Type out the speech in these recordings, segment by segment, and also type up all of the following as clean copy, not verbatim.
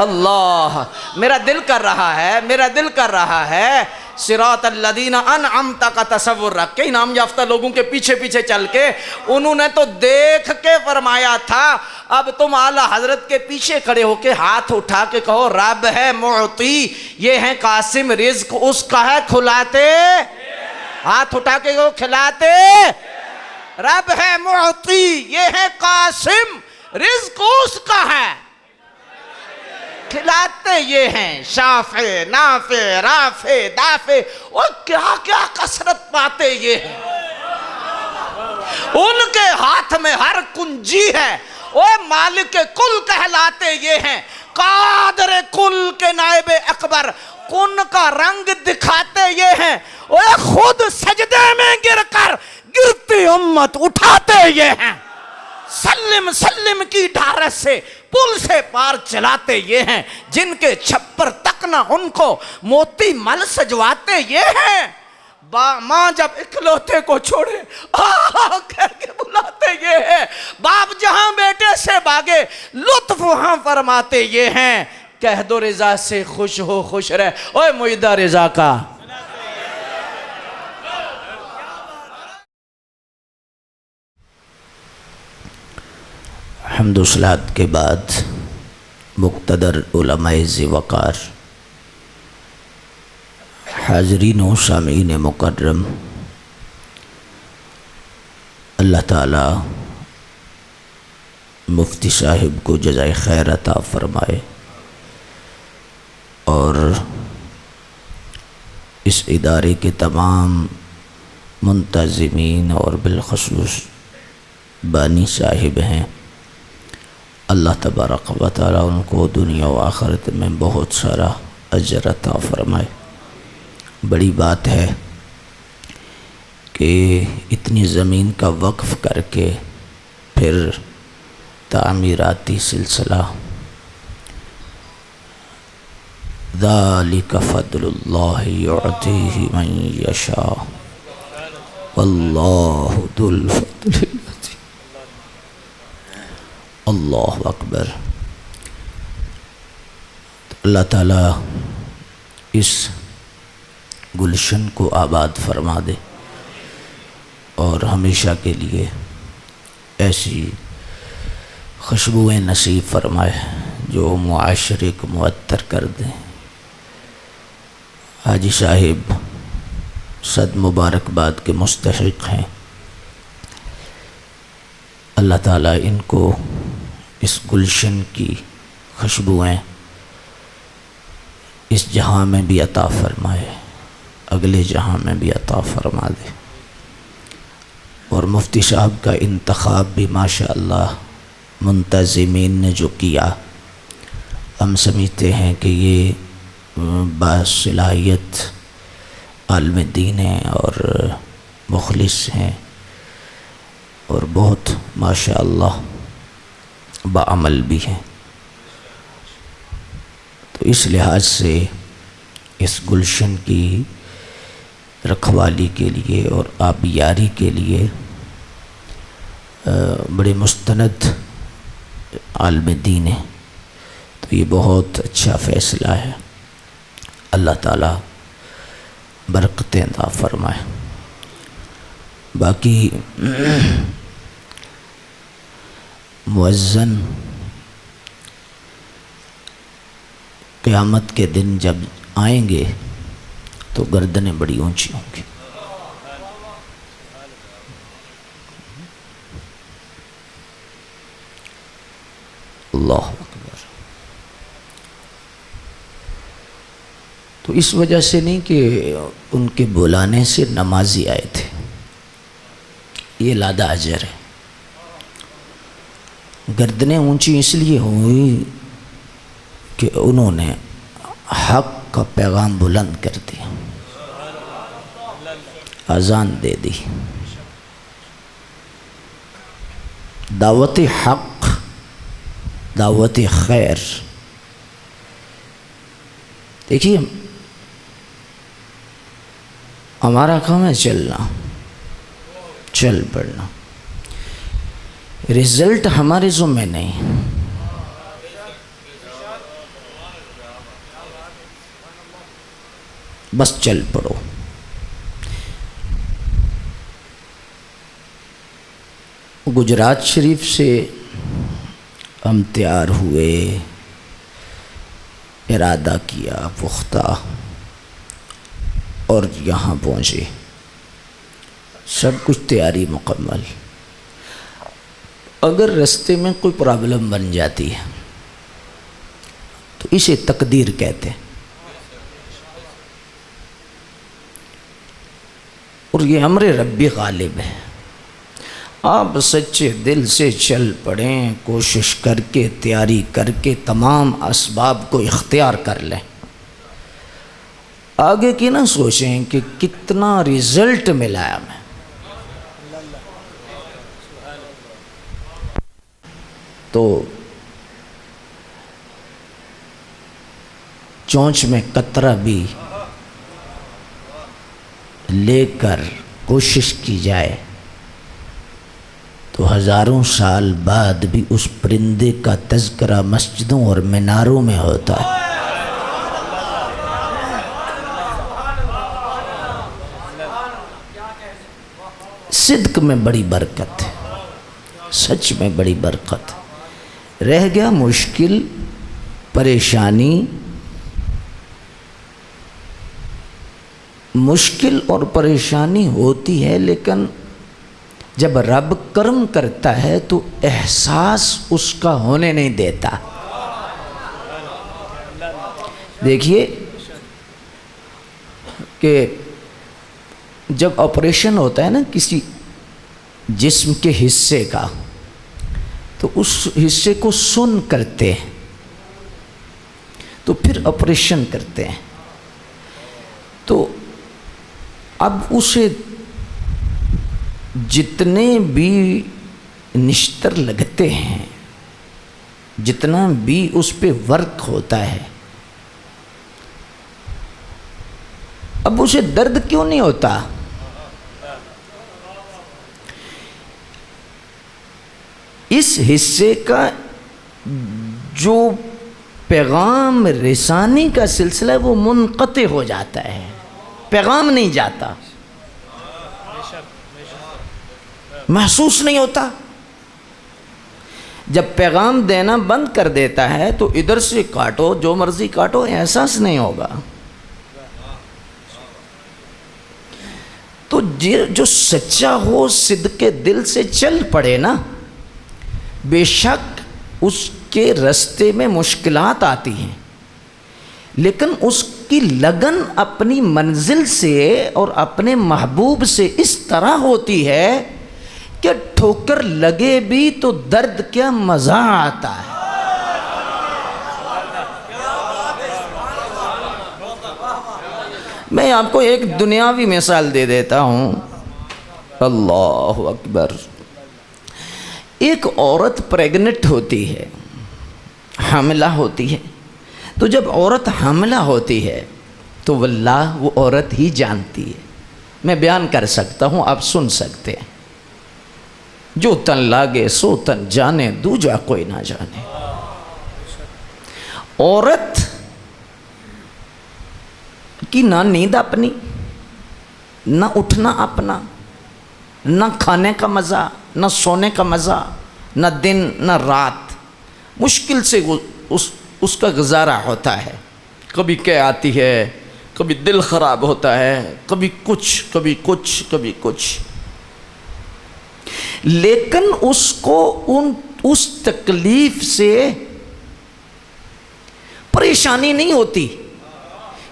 अल्लाह, मेरा दिल कर रहा है सिरातल्लज़ीना अनअमता का तसव्वुर रख के इनाम याफ्ता लोगों के पीछे पीछे चल के उन्होंने तो देख के फरमाया था। अब तुम आला हजरत के पीछे खड़े होके हाथ उठा के कहो रब है मुअती, ये है कासिम, रिज्क उसका है खुलाते, हाथ उठा के कहो खिलाते, रब है मुअती, ये है कासिम, रिज्क उसका है, खिलाते ये हैं, शाफे नाफे राफे दाफे, और क्या क्या कसरत पाते ये हैं। उनके हाथ में हर कुंजी है, ओए मालिक कुल कहलाते ये हैं, कादर कुल के नायबे अकबर, कुन का रंग दिखाते ये हैं, ओए खुद सजदे में गिरकर गिरती उम्मत उठाते ये हैं, सल्लिम सल्लिम की ढारस से पुल से पार चलाते ये हैं, जिनके छप्पर तक ना उनको मोती मल सजवाते ये हैं। माँ जब इकलौते को छोड़े कह के बुलाते ये हैं, बाप जहां बेटे से भागे लुत्फ वहां फरमाते ये हैं। कह दो रिजा से खुश हो खुश रहे, ओए मुईदा रिजा का। हम्दुसलात के बाद मुक़्तदर उलमाए ज़िवकार, हाज़रीन व सामीन मुकर्रम, अल्लाह ताला मुफ्ती साहिब को जज़ाए खैर अता फ़रमाए और इस इदारे के तमाम मुंतज़िमीन और बिलख़ुसूस बानी साहिब हैं, अल्लाह तबारक व तआला उनको दुनिया व आखिरत में बहुत सारा अजर अता फ़रमाए। बड़ी बात है कि इतनी ज़मीन का वक्फ़ करके फिर तामीराती सिलसिला, ज़ालिका फ़ज़्लुल्लाहि युअतीहि मन यशा वल्लाहु ज़ुल फ़ज़्लिल अज़ीम। अल्लाहु अकबर। अल्लाह ताला इस गुलशन को आबाद फरमा दे और हमेशा के लिए ऐसी खुशबुएँ नसीब फरमाए जो मुआशरे को मुअत्तर कर दें। हाजी साहिब सद मुबारकबाद के मुस्तहिक़ हैं। अल्लाह ताला इनको इस गुलशन की खुशबुएँ इस जहाँ में भी अता फ़रमाए, अगले जहाँ में भी अता फ़रमा दे। और मुफ्ती साहब का इंतखाब भी माशाअल्लाह मुंतज़िमीन ने जो किया, हम समझते हैं कि ये बासलाहियत आलिम दीन हैं और मुखलिस हैं और बहुत माशाअल्लाह बाअमल भी हैं। तो इस लिहाज से इस गुलशन की रखवाली के लिए और आबियारी के लिए बड़े मुस्तनद आलिम दीन है। तो ये बहुत अच्छा फ़ैसला है। अल्लाह ताला बरकतें अता फ़रमाए। बाकी मुअज़्ज़न क़यामत के दिन जब आएंगे तो गर्दनें बड़ी ऊंची होंगी। अल्लाह अकबर। तो इस वजह से नहीं कि उनके बुलाने से नमाजी आए थे, ये लादा अजर है। गर्दनें ऊंची इसलिए हुई कि उन्होंने हक़ का पैगाम बुलंद कर दिया, अज़ान दे दी। दावत हक़, दावत खैर। देखिए हमारा काम है चलना, चल पड़ना, रिज़ल्ट हमारे ज़ुम्मे नहीं। बस चल पड़ो। गुजरात शरीफ से हम तैयार हुए, इरादा किया पुख्ता और यहाँ पहुँचे। सब कुछ तैयारी मुकम्मल। अगर रास्ते में कोई प्रॉब्लम बन जाती है तो इसे तकदीर कहते हैं, और ये अमरे रब्बी गालिब है। आप सच्चे दिल से चल पड़ें, कोशिश करके तैयारी करके तमाम असबाब को इख्तियार कर लें। आगे की ना सोचें कि कितना रिजल्ट मिला है हमें। तो चोंच में कतरा भी लेकर कोशिश की जाए तो हज़ारों साल बाद भी उस परिंदे का तज़किरा मस्जिदों और मीनारों में होता है। सिद्क में बड़ी बरकत है, सच में बड़ी बरकत। रह गया मुश्किल परेशानी, मुश्किल और परेशानी होती है, लेकिन जब रब कर्म करता है तो एहसास उसका होने नहीं देता। देखिए कि जब ऑपरेशन होता है ना किसी जिस्म के हिस्से का, तो उस हिस्से को सुन करते हैं, तो फिर ऑपरेशन करते हैं। तो अब उसे जितने भी निश्तर लगते हैं, जितना भी उस पे वर्क होता है, अब उसे दर्द क्यों नहीं होता? इस हिस्से का जो पैगाम रिसानी का सिलसिला है वो मुनक़ते हो जाता है, पैगाम नहीं जाता, महसूस नहीं होता। जब पैगाम देना बंद कर देता है तो इधर से काटो, जो मर्जी काटो, एहसास नहीं होगा। तो जो सच्चा हो, सिद्के दिल से चल पड़े ना, बेशक उसके रास्ते में मुश्किलात आती हैं, लेकिन उसकी लगन अपनी मंजिल से और अपने महबूब से इस तरह होती है कि ठोकर लगे भी तो दर्द क्या मज़ा आता है। मैं आपको एक दुनियावी मिसाल दे देता हूँ। अल्लाहु अकबर। एक औरत प्रेग्नेंट होती है, हामिला होती है। तो जब औरत हामिला होती है तो वल्लाह वो औरत ही जानती है। मैं बयान कर सकता हूँ, आप सुन सकते हैं। जो तन लागे सो तन जाने, दूजा कोई ना जाने। औरत की ना नींद अपनी, ना उठना अपना, ना खाने का मज़ा, ना सोने का मज़ा, ना दिन ना रात। मुश्किल से उसका गुजारा होता है। कभी क्या आती है, कभी दिल ख़राब होता है, कभी कुछ कभी कुछ कभी कुछ, लेकिन उसको उस तकलीफ़ से परेशानी नहीं होती।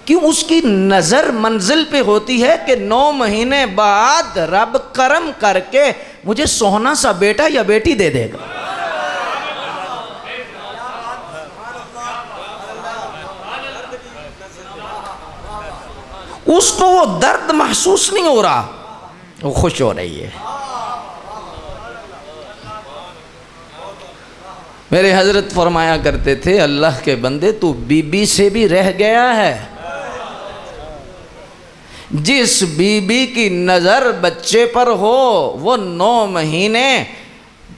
क्यों? उसकी नज़र मंजिल पे होती है कि 9 महीने बाद रब करम करके मुझे सोहना सा बेटा या बेटी दे देगा। उसको वो दर्द महसूस नहीं हो रहा, वो खुश हो रही है। मेरे हजरत फरमाया करते थे, अल्लाह के बंदे तू बीबी से भी रह गया है। जिस बीबी की नज़र बच्चे पर हो वो 9 महीने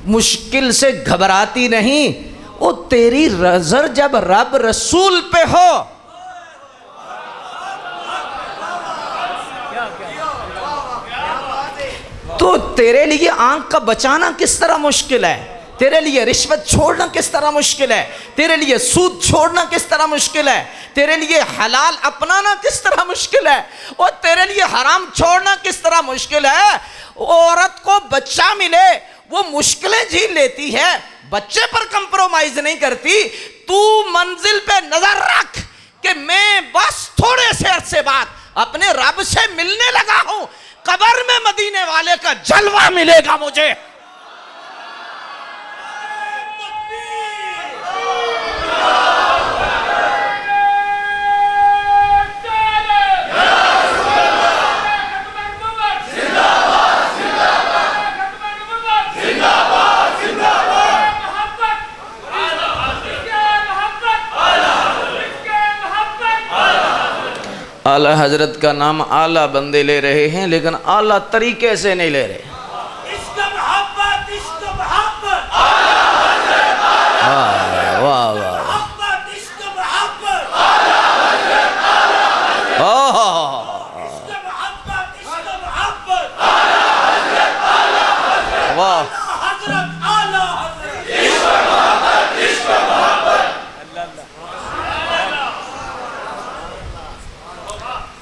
मुश्किल से घबराती नहीं। वो तेरी नज़र जब रब रसूल पे हो तो तेरे लिए आंख का बचाना किस तरह मुश्किल है, तेरे लिए रिश्वत छोड़ना किस तरह मुश्किल है, तेरे लिए सूद छोड़ना किस तरह मुश्किल है, तेरे लिए हलाल अपनाना किस तरह मुश्किल है, और तेरे लिए हराम छोड़ना किस तरह मुश्किल है। औरत को बच्चा मिले वो मुश्किलें झेल लेती है, बच्चे पर कंप्रोमाइज नहीं करती। तू मंजिल पे नजर रख कि मैं बस थोड़े से अरसे बाद अपने रब से मिलने लगा हूं, कब्र में मदीने वाले का जलवा मिलेगा मुझे। आला हजरत का नाम आला बंदे ले रहे हैं, लेकिन आला तरीके से नहीं ले रहे। वाह वाह वाह,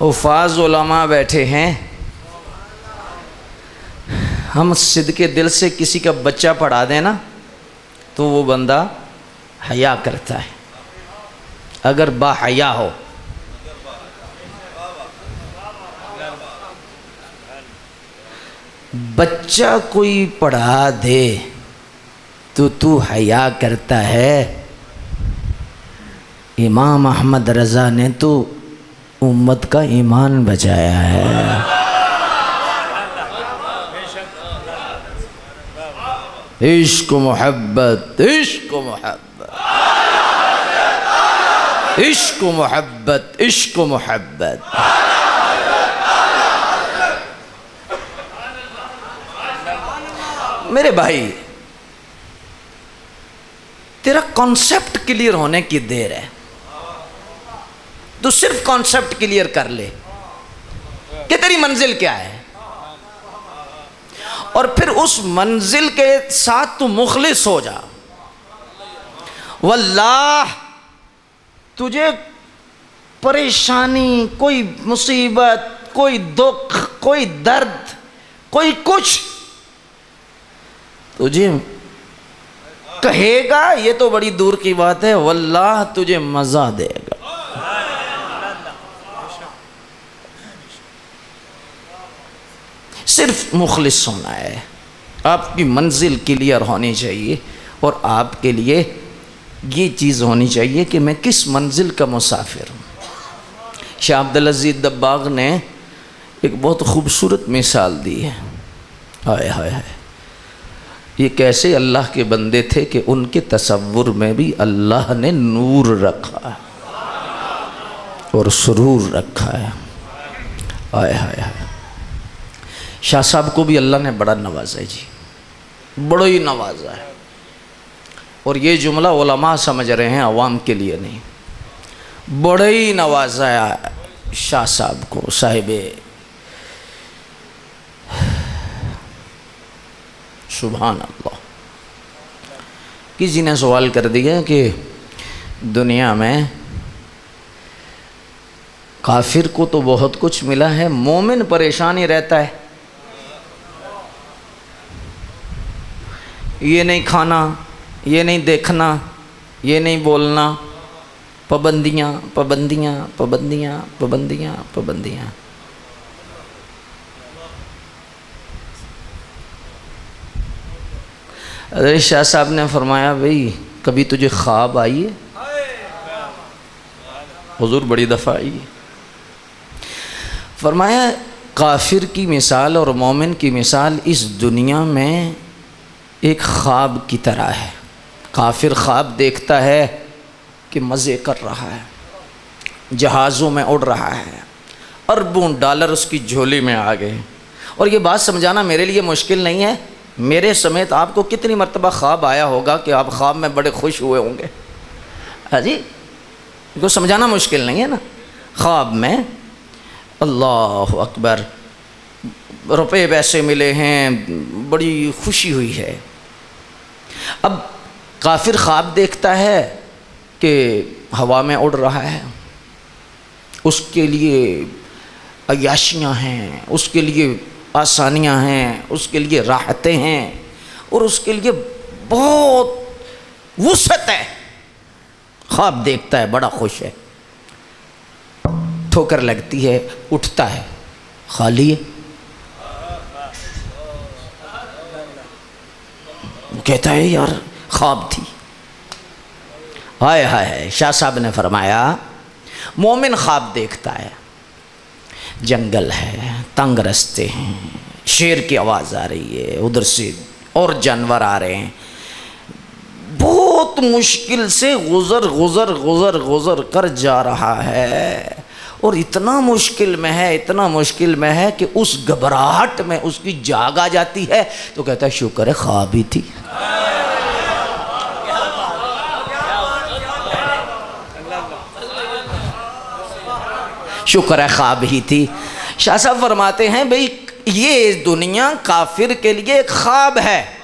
हुफ़ाज़ उलमा बैठे हैं। हम सिद्ध के दिल से किसी का बच्चा पढ़ा देना तो वो बंदा हया करता है, अगर बाहया हो। बच्चा कोई पढ़ा दे तो तू हया करता है। इमाम अहमद रज़ा ने तो उम्मत का ईमान बचाया है। इश्क मोहब्बत, इश्क मोहब्बत, इश्क मोहब्बत, इश्क मोहब्बत। मेरे भाई, तेरा कॉन्सेप्ट क्लियर होने की देर है। तू सिर्फ कॉन्सेप्ट क्लियर कर ले कि तेरी मंजिल क्या है, और फिर उस मंजिल के साथ तू मुखलिस हो जा। वल्लाह तुझे परेशानी, कोई मुसीबत, कोई दुख, कोई दर्द, कोई कुछ तुझे कहेगा, ये तो बड़ी दूर की बात है, वल्लाह तुझे मजा देगा। सिर्फ मुखलिस होना है। आपकी मंजिल क्लियर होनी चाहिए, और आपके लिए ये चीज़ होनी चाहिए कि मैं किस मंजिल का मुसाफिर हूँ। शाह अब्दुल अज़ीज़ दब्बाग ने एक बहुत खूबसूरत मिसाल दी है। हाय हाय हाय, ये कैसे अल्लाह के बंदे थे कि उनके तसव्वुर में भी अल्लाह ने नूर रखा और सुरूर रखा है। हाय हाय हाय, शाह साहब को भी अल्लाह ने बड़ा नवाजा है जी, बड़ा ही नवाजा है। और ये जुमला उलमा समझ रहे हैं, अवाम के लिए नहीं। बड़ा ही नवाजा है शाह साहब को, साहिबे सुभान अल्लाह। किसी ने सवाल कर दिया कि दुनिया में काफिर को तो बहुत कुछ मिला है, मोमिन परेशान ही रहता है। ये नहीं खाना, ये नहीं देखना, ये नहीं बोलना, पाबंदियाँ पाबंदियाँ पाबंदियाँ पाबंदियाँ पाबंदियाँ। अरे शाह साहब ने फरमाया, भाई कभी तुझे ख्वाब आई है? हुजूर बड़ी दफ़ा आई है। फरमाया काफिर की मिसाल और मोमिन की मिसाल इस दुनिया में एक ख्वाब की तरह है। काफिर ख्वाब देखता है कि मज़े कर रहा है, जहाज़ों में उड़ रहा है, अरबों डॉलर उसकी झोली में आ गए। और ये बात समझाना मेरे लिए मुश्किल नहीं है, मेरे समेत आपको कितनी मर्तबा ख्वाब आया होगा कि आप ख्वाब में बड़े खुश हुए होंगे। हाँ जी, इनको समझाना मुश्किल नहीं है ना। ख्वाब में अल्लाह अकबर, रुपए पैसे मिले हैं, बड़ी खुशी हुई है। अब काफिर ख्वाब देखता है कि हवा में उड़ रहा है, उसके लिए अय्याशियाँ हैं, उसके लिए आसानियाँ हैं, उसके लिए राहतें हैं और उसके लिए बहुत वुसअत है। ख्वाब देखता है, बड़ा खुश है। ठोकर लगती है, उठता है, खाली है। कहता है यार ख्वाब थी। हाय हाय, शाह साहब ने फरमाया मोमिन ख्वाब देखता है, जंगल है, तंग रास्ते हैं, शेर की आवाज़ आ रही है, उधर से और जानवर आ रहे हैं, बहुत मुश्किल से गुज़र गुज़र गुज़र गुज़र कर जा रहा है और इतना मुश्किल में है, इतना मुश्किल में है कि उस घबराहट में उसकी जाग आ जाती है। तो कहता है शुक्र है ख्वाब ही थी। शुक्र है ख्वाब ही थी। शाह साहब फरमाते हैं भाई ये दुनिया काफिर के लिए एक ख्वाब है।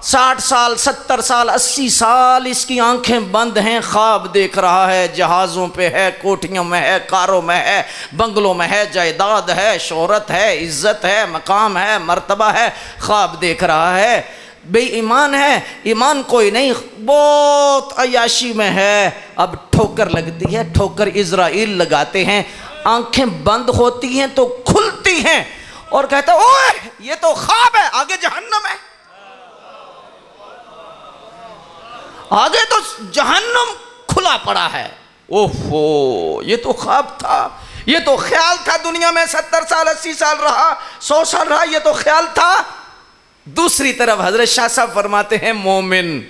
60 साल 70 साल 80 साल इसकी आंखें बंद हैं, ख्वाब देख रहा है, जहाज़ों पे है, कोठियों में है, कारों में है, बंगलों में है, जायदाद है, शोहरत है, इज़्ज़त है, मकाम है, मर्तबा है, ख्वाब देख रहा है। बेईमान है, ईमान कोई नहीं, बहुत अयाशी में है। अब ठोकर लगती है, ठोकर इज़राइल लगाते हैं, आंखें बंद होती हैं तो खुलती हैं और कहता है ओए ये तो ख्वाब है, आगे जहन्नम है, आगे तो जहन्नम खुला पड़ा है। ओहो ये तो ख्वाब था, ये तो ख्याल था। दुनिया में 70 साल 80 साल रहा, 100 साल रहा, ये तो ख्याल था। दूसरी तरफ हजरत शाह साहब फरमाते हैं मोमिन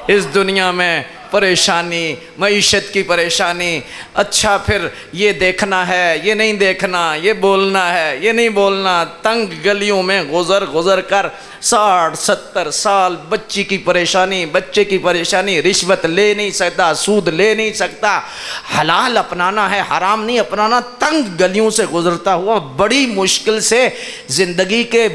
इस दुनिया में परेशानी, मईशत की परेशानी, अच्छा फिर ये देखना है, ये नहीं देखना, ये बोलना है, ये नहीं बोलना, तंग गलियों में गुजर गुजर कर 60-70 साल, बच्ची की परेशानी, बच्चे की परेशानी, रिश्वत ले नहीं सकता, सूद ले नहीं सकता, हलाल अपनाना है, हराम नहीं अपनाना, तंग गलियों से गुजरता हुआ बड़ी मुश्किल से ज़िंदगी के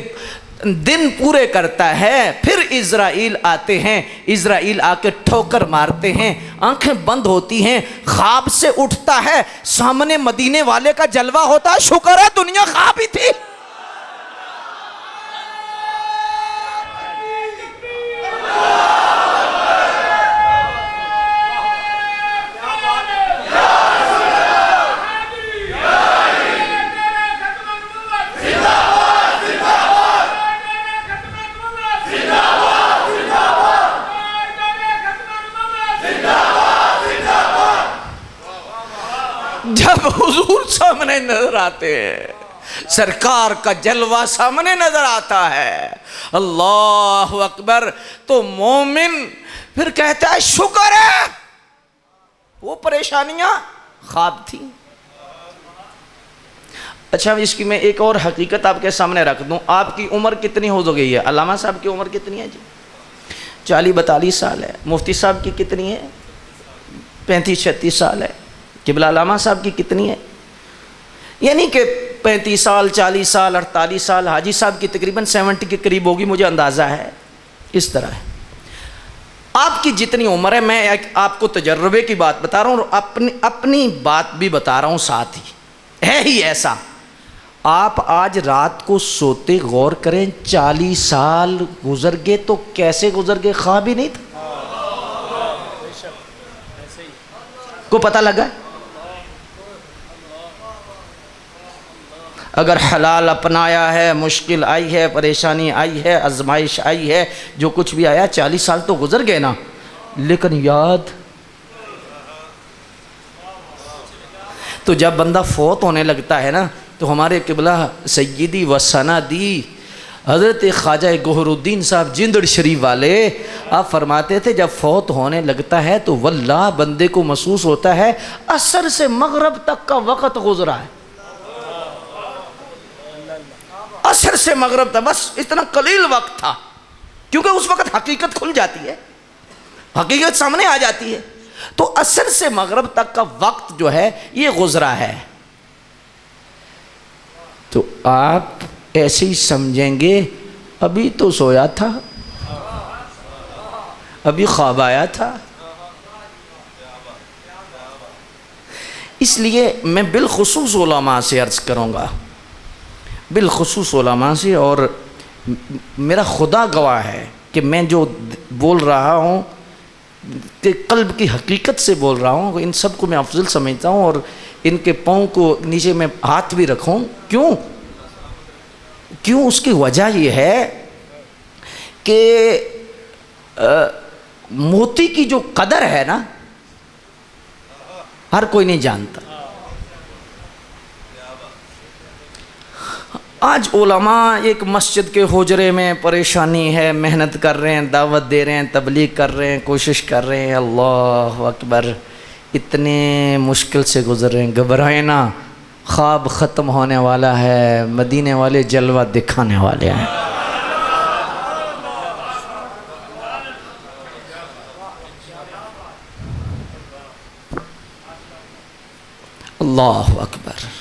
दिन पूरे करता है। फिर इज़राइल आते हैं, इज़राइल आके ठोकर मारते हैं, आंखें बंद होती हैं, ख्वाब से उठता है, सामने मदीने वाले का जलवा होता है। शुक्र है दुनिया ख्वाब ही थी। जब हुजूर सामने नजर आते हैं, सरकार का जलवा सामने नजर आता है, अल्लाह अकबर, तो मोमिन फिर कहता है शुक्र है वो परेशानियां ख्वाब थी। अच्छा इसकी मैं एक और हकीकत आपके सामने रख दूं। आपकी उम्र कितनी हो गई है? अल्लामा साहब की उम्र कितनी है जी? 40-42 साल है। मुफ्ती साहब की कितनी है? 35-36 साल है। किबला अल्लामा साहब की कितनी है? यानी कि 35 साल, 40 साल, 48 साल। हाजी साहब की तकरीबन 70 के करीब होगी, मुझे अंदाज़ा है। इस तरह है आपकी जितनी उम्र है। मैं आपको तजर्बे की बात बता रहा हूँ और अपनी बात भी बता रहा हूँ साथ ही। है ही ऐसा। आप आज रात को सोते गौर करें, 40 साल गुजर गए तो कैसे गुजर गए? ख्वाब ही नहीं था। को पता लगा? अगर हलाल अपनाया है, मुश्किल आई है, परेशानी आई है, आजमाइश आई है, जो कुछ भी आया, 40 साल तो गुजर गए ना, लेकिन याद तो जब बंदा फौत होने लगता है ना, तो हमारे किबला सय्यदी व सनदी हज़रत ख्वाजा गौहरुद्दीन साहब जिंदड़ शरीफ वाले, आप फरमाते थे जब फौत होने लगता है तो वल्लाह बंदे को महसूस होता है असर से मगरब तक का वक़्त गुजरा है। असर से मगरब तक बस इतना कलील वक्त था, क्योंकि उस वक्त हकीकत खुल जाती है, हकीकत सामने आ जाती है। तो असर से मगरब तक का वक्त जो है ये गुजरा है। तो आप ऐसे ही समझेंगे अभी तो सोया था, अभी ख्वाब आया था। इसलिए मैं बिलखुसूस उलमा से अर्ज़ करूँगा, बिलखुसूस उलमा से, और मेरा खुदा गवाह है कि मैं जो बोल रहा हूँ कि कल्ब की हकीकत से बोल रहा हूँ। इन सब को मैं अफजल समझता हूँ और इनके पाँव को नीचे मैं हाथ भी रखूँ। क्यों? उसकी वजह ये है कि मोती की जो कदर है ना, हर कोई नहीं जानता। आज उलमा एक मस्जिद के हुजरे में परेशानी है, मेहनत कर रहे हैं, दावत दे रहे हैं, तबलीग कर रहे हैं, कोशिश कर रहे हैं, अल्लाह अकबर, इतने मुश्किल से गुजर रहे हैं। घबराए ना, ख्वाब ख़त्म होने वाला है, मदीने वाले जलवा दिखाने वाले हैं। अल्लाह अकबर।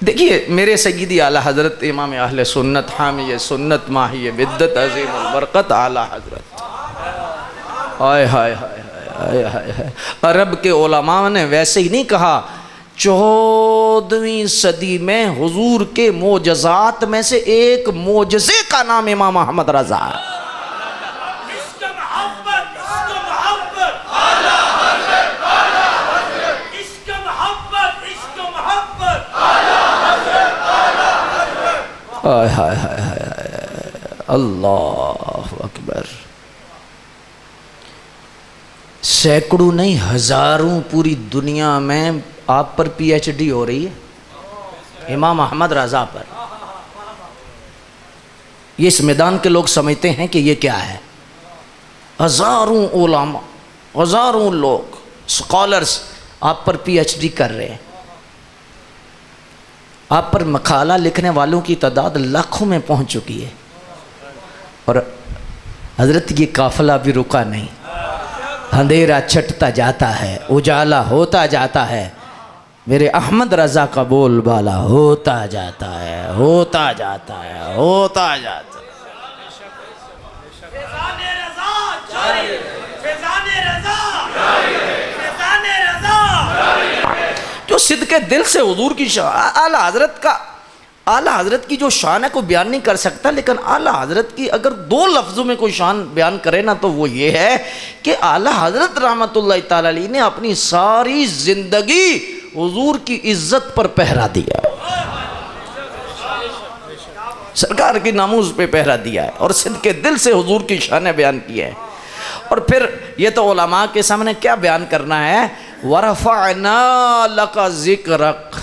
देखिए मेरे सय्यदी आला हज़रत इमाम अहले सुन्नत हामी सुन्नत माही बिद्दत अज़ीम बरकत आला हज़रत, हाय हाय हाय हाय हाय हाय। अरब के उलमा ने वैसे ही नहीं कहा, 14वीं सदी में हुजूर के मोजज़ात में से एक मोजज़े का नाम इमाम अहमद रज़ा है। हाय हाय हाय हाय, अल्लाह अकबर। सैकड़ों नहीं हजारों पूरी दुनिया में आप पर पीएचडी हो रही है इमाम अहमद रज़ा पर। ये इस मैदान के लोग समझते हैं कि ये क्या है। हजारों उलमा, हजारों लोग स्कॉलर्स आप पर पीएचडी कर रहे हैं। आप पर मकाला लिखने वालों की तादाद लाखों में पहुंच चुकी है। और हजरत ये काफिला भी रुका नहीं, अंधेरा छटता जाता है, उजाला होता जाता है, मेरे अहमद रज़ा का बोलबाला होता जाता है, होता जाता है, होता जाता है। जो सिद्ध के दिल से हुजूर की आला हज़रत की जो शान है कोई बयान नहीं कर सकता, लेकिन आला हज़रत की अगर 2 लफ्ज़ों में कोई शान बयान करे ना तो वो ये है कि आला हज़रत रहमतुल्लाह ताला अलैह ने अपनी सारी ज़िंदगी हुजूर की इज़्ज़त पर पहरा दिया, सरकार की नामूज़ पे पहरा दिया है और सिद्ध के दिल से हुजूर की शान बयान की है। और फिर ये तो उलमा के सामने क्या बयान करना है, वरफ़अना लका ज़िक्रक।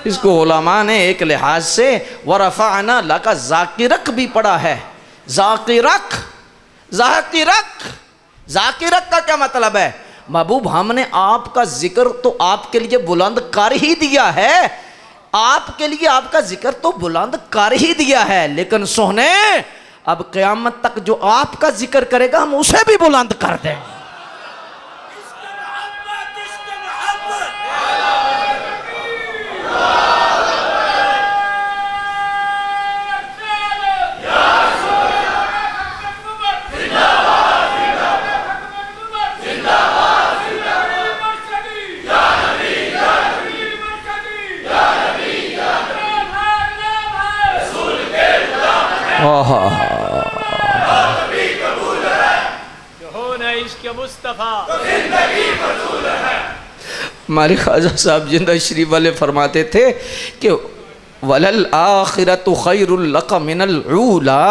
इसको उलमा ने एक लिहाज से वरफ़अना लका ज़ाकिरक भी पढ़ा है। ज़ाकिरक, ज़ाकिरक, ज़ाकिरक का क्या मतलब है? महबूब हमने आपका जिक्र तो आपके लिए बुलंद कर ही दिया है, आपके लिए आपका जिक्र तो बुलंद कर ही दिया है, लेकिन सोहने अब क़यामत तक जो आपका जिक्र करेगा हम उसे भी बुलंद कर देंगे। हमारे ख्वाजा साहब जिंदा शरीफ वाले फरमाते थे कि वलल आखिरतु खैरुल लक मिनल ऊला।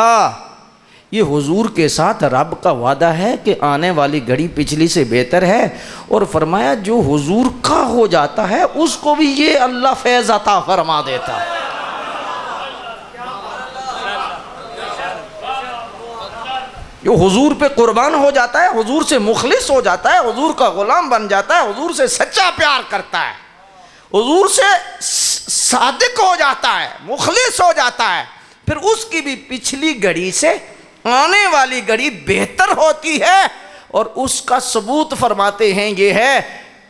ये हुजूर के साथ रब का वादा है कि आने वाली घड़ी पिछली से बेहतर है। और फरमाया जो हुजूर का हो जाता है उसको भी ये अल्लाह फैज़ अता फरमा देता है। जो हुजूर पे कुर्बान हो जाता है, हुजूर से मुखलिस हो जाता है, हुजूर का गुलाम बन जाता है, हुजूर से सच्चा प्यार करता है, हुजूर से सादिक हो जाता है, मुखलिस हो जाता है, फिर उसकी भी पिछली घड़ी से आने वाली घड़ी बेहतर होती है। और उसका सबूत फरमाते हैं ये है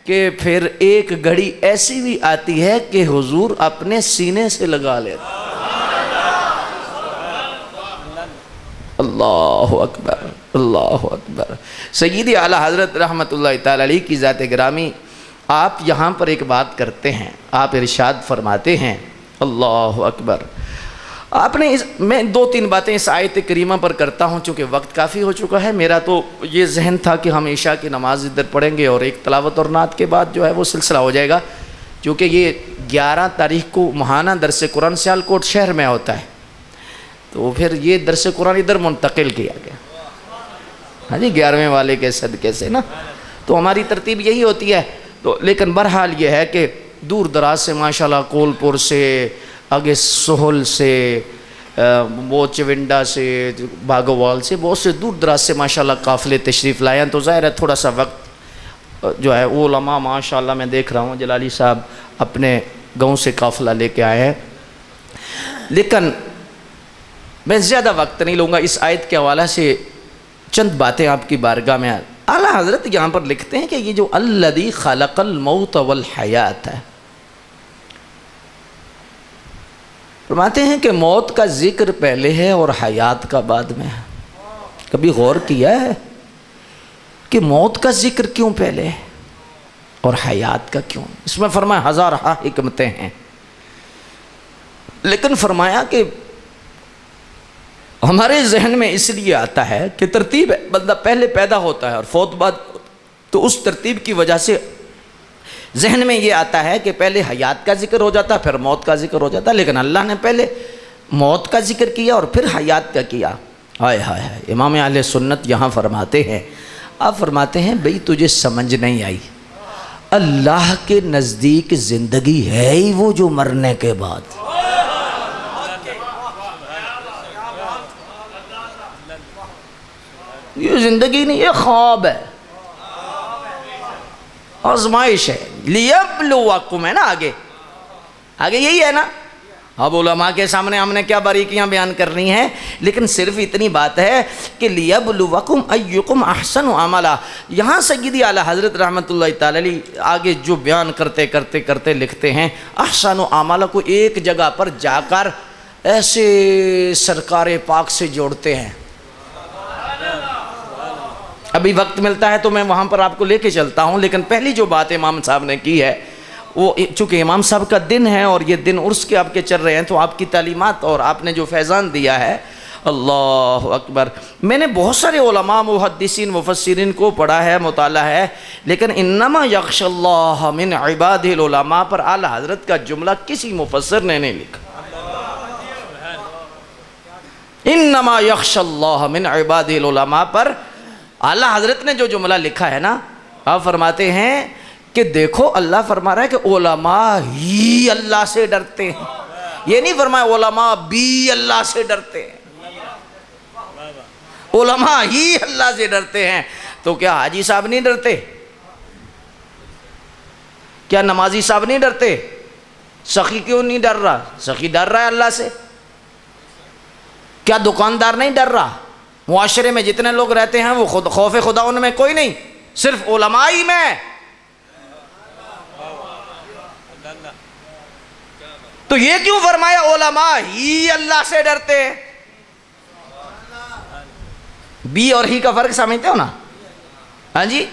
कि फिर एक घड़ी ऐसी भी आती है कि हुजूर अपने सीने से लगा लेते। अल्लाह अकबर, अल्लाह अकबर। सय्यदी आला हज़रत रहमतुल्लाह तआला अलैह की ज़ात गिरामी, आप यहाँ पर एक बात करते हैं, आप इरशाद फरमाते हैं, अल्लाह अकबर। आपने मैं 2-3 बातें इस आयत करीमा पर करता हूँ, चूँकि वक्त काफ़ी हो चुका है। मेरा तो ये जहन था कि हम ईशा की नमाज इधर पढ़ेंगे और एक तलावत और नात के बाद जो है वो सिलसिला हो जाएगा, क्योंकि ये 11 तारीख को महाना दरस कुरान सियालकोट शहर में होता है, तो फिर ये दरस कुरान इधर मुंतकिल किया गया। हाँ जी, 11वें वाले के सदक़े से ना, तो हमारी तरतीब यही होती है। तो लेकिन बहरहाल ये है कि दूर दराज से माशाल्लाह, कोलपुर से, आगे सोहल से, वो चविंडा से, भागोवाल से, बहुत से दूर दराज से माशाल्लाह काफ़िले तशरीफ़ लाए हैं। तो ज़ाहिर है थोड़ा सा वक्त जो है वो उलमा माशाल्लाह मैं देख रहा हूँ जलाली साहब अपने गाँव से काफ़िला लेके आए हैं। लेकिन मैं ज़्यादा वक्त नहीं लूँगा। इस आयत के हवाला से चंद बातें आपकी बारगाह में आला हज़रत यहाँ पर लिखते हैं कि ये जो अल्लज़ी खलक़ल मौत वल हयात है, फरमाते हैं कि मौत का जिक्र पहले है और हयात का बाद में है। कभी गौर किया है कि मौत का जिक्र क्यों पहले है और हयात का क्यों? इसमें फरमाया हज़ार हिकमतें हैं, लेकिन फरमाया कि हमारे जहन में इसलिए आता है कि तरतीब है, बंदा पहले पैदा होता है और फौत बाद, तो उस तरतीब की वजह से जहन में ये आता है कि पहले हयात का जिक्र हो जाता, फिर मौत का जिक्र हो जाता। लेकिन अल्लाह ने पहले मौत का जिक्र किया और फिर हयात का किया। हाय हाय हाय। इमाम अहले सुन्नत यहाँ फरमाते हैं, आप फरमाते हैं भाई तुझे समझ नहीं आई, अल्लाह के नज़दीक ज़िंदगी है ही वो जो मरने के बाद। ये ज़िंदगी नहीं, ये ख्वाब है, आज़माइश है। लियब्लुवकुम है ना, आगे आगे यही है ना। अब उलमा के सामने हमने क्या बारीकियां बयान करनी है, लेकिन सिर्फ इतनी बात है कि लियब्लुवकुम अय्युकुम अहसनु अमला। यहाँ सय्यदी आला हज़रत रहमतुल्लाह तआला अलैह आगे जो बयान करते करते करते लिखते हैं, अहसनु अमला को एक जगह पर जाकर ऐसे सरकार पाक से जोड़ते हैं। अभी वक्त मिलता है तो मैं वहाँ पर आपको लेके चलता हूँ, लेकिन पहली जो बात इमाम साहब ने की है वो, चूँकि इमाम साहब का दिन है और ये दिन उर्स के आपके चल रहे हैं, तो आपकी तालीमात और आपने जो फैज़ान दिया है, अल्लाह अकबर। मैंने बहुत सारे उलमा मुहद्दिसीन मुफस्सिरीन को पढ़ा है, मुताला है, लेकिन इन्नमा यख्शल्लाह मिन इबादिल उलमा पर आला हज़रत का जुमला किसी मुफस्सिर ने नहीं लिखा। इन्नमा यख्शल्लाह मिन इबादिल उलमा पर आला हज़रत ने जो जुमला लिखा है ना, आप फरमाते हैं कि देखो अल्लाह फरमा रहा है कि उलमा ही अल्लाह से डरते हैं। ये नहीं फरमाया उलमा भी अल्लाह से डरते हैं, उलमा ही अल्लाह से डरते हैं। तो क्या हाजी साहब नहीं डरते? क्या नमाजी साहब नहीं डरते? सखी क्यों नहीं डर रहा? सखी डर रहा है अल्लाह से। क्या दुकानदार नहीं डर रहा? मुआशरे में जितने लोग रहते हैं वो खुद खौफ खुदा उनमें कोई नहीं, सिर्फ उलमा ही में। तो ये क्यों फरमाया उलमा ही अल्लाह से डरते हैं? बी और ही का फर्क समझते हो ना? हाँ जी,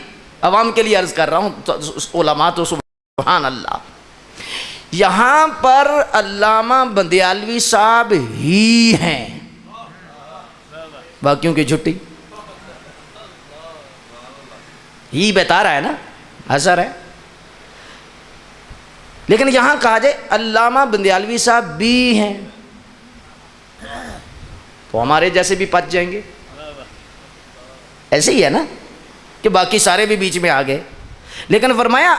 अवाम के लिए अर्ज कर रहा हूँ। तो उलमा तो सुभान अल्लाह, यहाँ पर अल्लामा बंदियालवी साहब ही हैं, बाकियों की छुट्टी। ही बता रहा है ना, असर है। लेकिन यहाँ कहा जाए अल्लामा बंदियालवी साहब भी हैं, तो हमारे जैसे भी पच जाएंगे। ऐसे ही है ना कि बाकी सारे भी बीच में आ गए। लेकिन फरमाया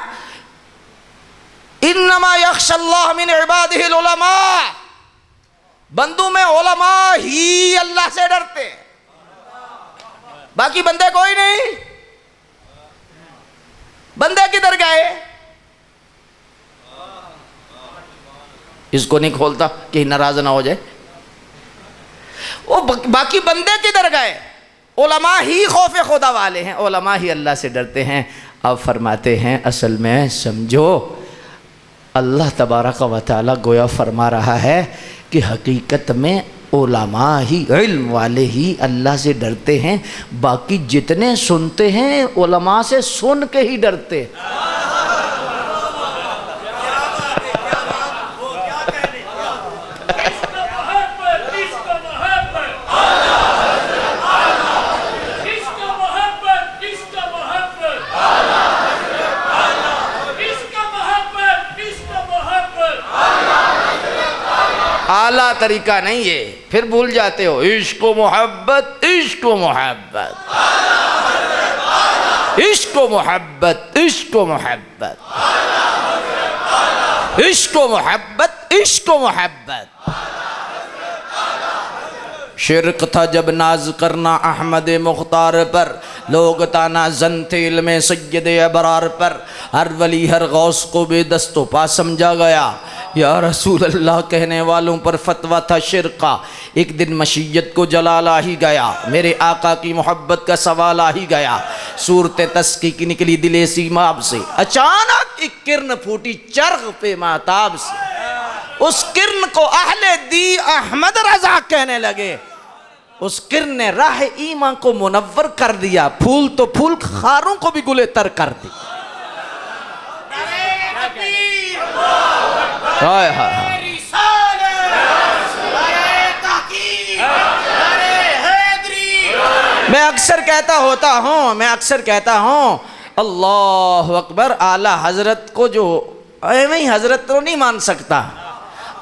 इन्नमा यख्शल्लाह मिन इबादिहिल उलमा, बंदू में उलमा ही अल्लाह से डरते हैं, बाकी बंदे कोई नहीं। बंदे किधर गए? इसको नहीं खोलता कि नाराज ना हो जाए। वो बाकी बंदे किधर गए? उलमा ही खौफ खुदा वाले हैं, उलमा ही अल्लाह से डरते हैं। अब फरमाते हैं असल में समझो, अल्लाह तबारक व तआला गोया फरमा रहा है कि हकीकत में उलमा ही, इल्म वाले ही अल्लाह से डरते हैं, बाकी जितने सुनते हैं उलमा से सुन के ही डरते हैं। आला तरीका नहीं है, फिर भूल जाते हो। इश्क मोहब्बत, इश्क मोहब्बत, इश्क मोहब्बत, इश्क मोहब्बत, इश्क मोहब्बत, इश्क मोहब्बत। शिरक था जब नाज करना अहमद मुख्तार पर, लोग ताना जन थे इल्मे सैयद अबरार पर। हर वली हर गौस को बेदस्तो पा समझा गया, या रसूल अल्लाह कहने वालों पर फतवा था शिरक का। एक दिन मशीयत को जलाल आ ही गया, मेरे आका की मोहब्बत का सवाल आ ही गया। सूरत तस्की की निकली दिले सीमाब से, अचानक एक किरण फूटी चरग पे माताब से। उस किरण को अहले दी अहमद रजा कहने लगे। उस किरण ने राह ईमान को मुनव्वर कर दिया, फूल तो फूल खारों को भी गुले तर कर दी। हाय हाय मैं अक्सर कहता हूँ अल्लाह अकबर। आला हजरत को जो एवं ही हजरत तो नहीं मान सकता,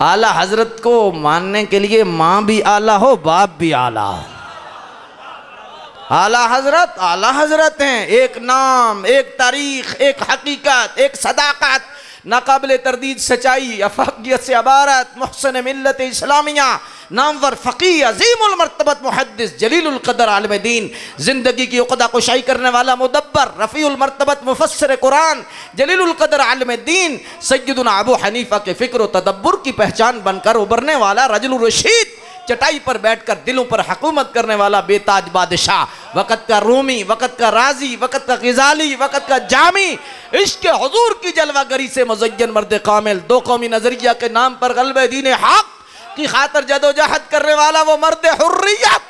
आला हजरत को मानने के लिए माँ भी आला हो, बाप भी आला। आला हजरत हैं, एक नाम, एक तारीख, एक हकीकत, एक सदाकत, नाकाबिल तरदीद सच्चाई, अफाकियत से अबारत, मुहसन मिल्लत इस्लामिया, नामवर फ़क़ी, अज़ीमुल मर्तबत मुहद्दिस, जलीलुल क़दर आलिम दीन, ज़िंदगी की उक़दा कुशाई करने वाला मुदब्बर, रफ़ीउल मर्तबत मुफ़स्सिर कुरान, जलीलुल क़दर आलिम दीन, सय्यदुना अबू हनीफ़ा के फ़िक्र व तदब्बुर की पहचान बनकर उभरने वाला रजुलुर रशीद, चटाई पर बैठकर दिलों पर हुकूमत करने वाला बेताज बादशाह, वक़्त का रूमी, वक़्त का राजी, वक़्त का ग़िज़ाली, वक़्त का जामी, इश्क़ हुज़ूर की जलवागरी से मुज़य्यन मर्द कामिल, दो कौमी नज़रिया के नाम पर ग़ल्बे दीन हक़ की खातर जदोजहद करने वाला वो मर्द हुर्रियत।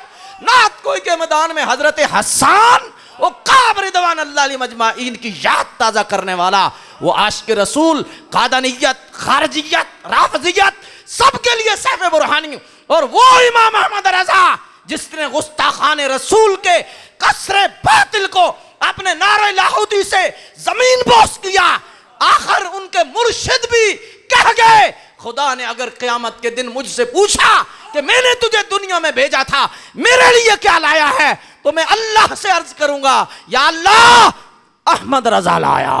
नात कोई के मैदान में हज़रत हसन वो काब रिदवान अल्लाह मजमाइन की याद ताज़ा करने वाला, वो आशिक़ रसूल, कादनियत, खारजियत, राफ़ज़ियत सबके लिए सैफ़ बुरहानी, और वो इमाम अहमद रजा जिसने गुस्ताखान रसूल के कसरे बातिल को अपने नारे लाहौती से जमीन बोस किया। आखिर उनके मुर्शिद भी कह गए, खुदा ने अगर क़यामत के दिन मुझसे पूछा कि मैंने तुझे दुनिया में भेजा था, मेरे लिए क्या लाया है, तो मैं अल्लाह से अर्ज करूंगा, या अल्लाह अहमद रजा लाया।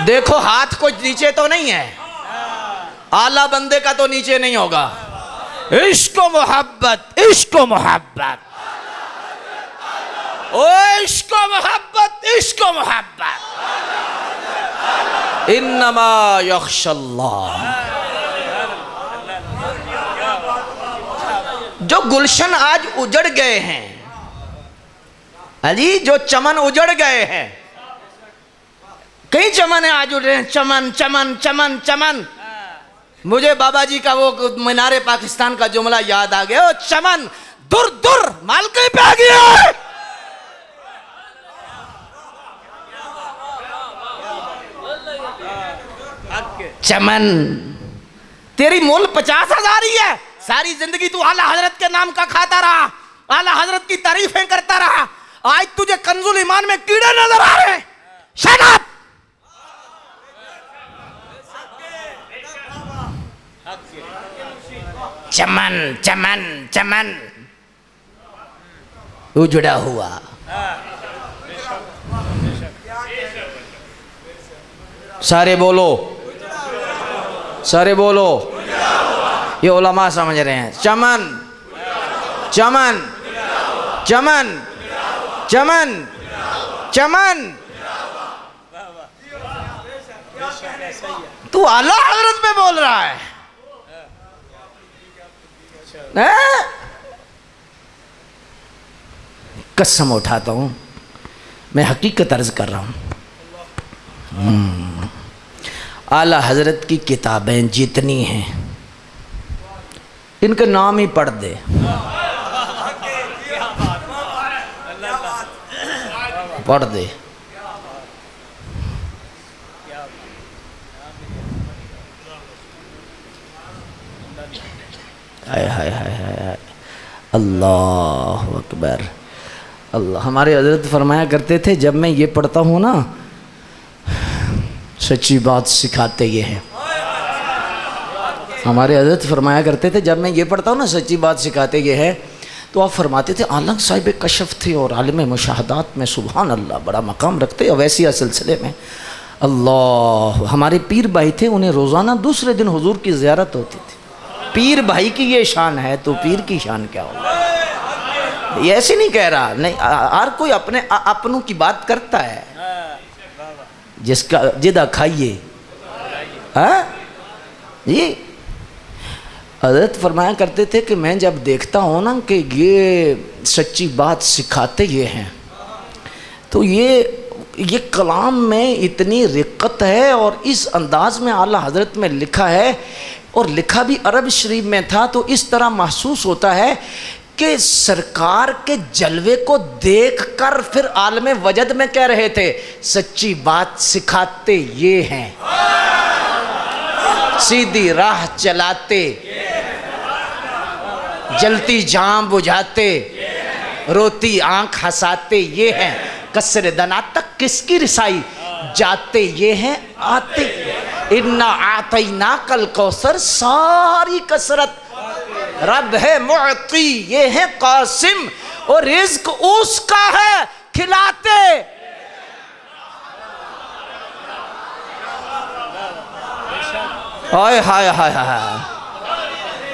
देखो हाथ को नीचे तो नहीं है, आला बंदे का तो नीचे नहीं होगा। इश्क मोहब्बत, इश्क मोहब्बत, ओ इश्क मोहब्बत, इश्क मोहब्बत। इन्नमा यख्शल्लाह। जो गुलशन आज उजड़ गए हैं अली, जो चमन उजड़ गए हैं, कई चमन है आज उड़ रहे हैं, चमन चमन चमन चमन। मुझे बाबा जी का वो मीनारे पाकिस्तान का जुमला याद आ गया, चमन दुर दुर माल कहीं पे आ गया। चमन तेरी मूल 50,000 ही है, सारी जिंदगी तू आला हजरत के नाम का खाता रहा, आला हजरत की तारीफें करता रहा, आज तुझे कंजुल ईमान में कीड़े नजर आ रहे हैं। Shut up. चमन चमन चमन उजड़ा हुआ। सारे बोलो, सारे बोलो, ये उलमा समझ रहे हैं। चमन चमन चमन चमन चमन। तू आला हजरत पे बोल रहा है? कसम उठाता हूं, मैं हकीकत अर्ज कर रहा हूं। आला हजरत की किताबें जितनी हैं, इनके नाम ही पढ़ दे, पढ़ दे। हाय हाय हाय हाय, अल्लाह अकबर। अल्लाह, हमारे हजरत फरमाया करते थे, जब मैं ये पढ़ता हूँ ना, सच्ची बात सिखाते ये हैं। हमारे हजरत फरमाया करते थे, जब मैं ये पढ़ता हूँ ना, सच्ची बात सिखाते ये है, तो आप फरमाते थे आलम साहिब कशफ थे और आलिम मुशाहदात में सुभान अल्लाह बड़ा मकाम रखते। अवैसिया सिलसिले में अल्लाह, हमारे पीर भाई थे, उन्हें रोज़ाना दूसरे दिन हुजूर की ज़ियारत होती थी। पीर भाई की ये शान है, तो पीर की शान क्या होगा? ये ऐसे नहीं कह रहा, नहीं, हर कोई अपने अपनों की बात करता है। जिसका जिदा खाइए, ये हज़रत फरमाया करते थे कि मैं जब देखता हूँ ना कि ये सच्ची बात सिखाते ये हैं, तो ये कलाम में इतनी रिक्कत है और इस अंदाज में आला हज़रत में लिखा है, और लिखा भी अरब शरीफ में था, तो इस तरह महसूस होता है कि सरकार के जलवे को देखकर फिर आलम वजद में कह रहे थे सच्ची बात सिखाते ये हैं, सीधी राह चलाते, जलती जाम बुझाते, रोती आंख हंसाते ये हैं, कसर दना तक किसकी रिसाई जाते ये हैं आते, इन्ना आतैना कल कौसर, सारी कसरत रब है मुअती, ये है कासिम, और रिज्क उसका है खिलाते। हाय हाय हाय हाय,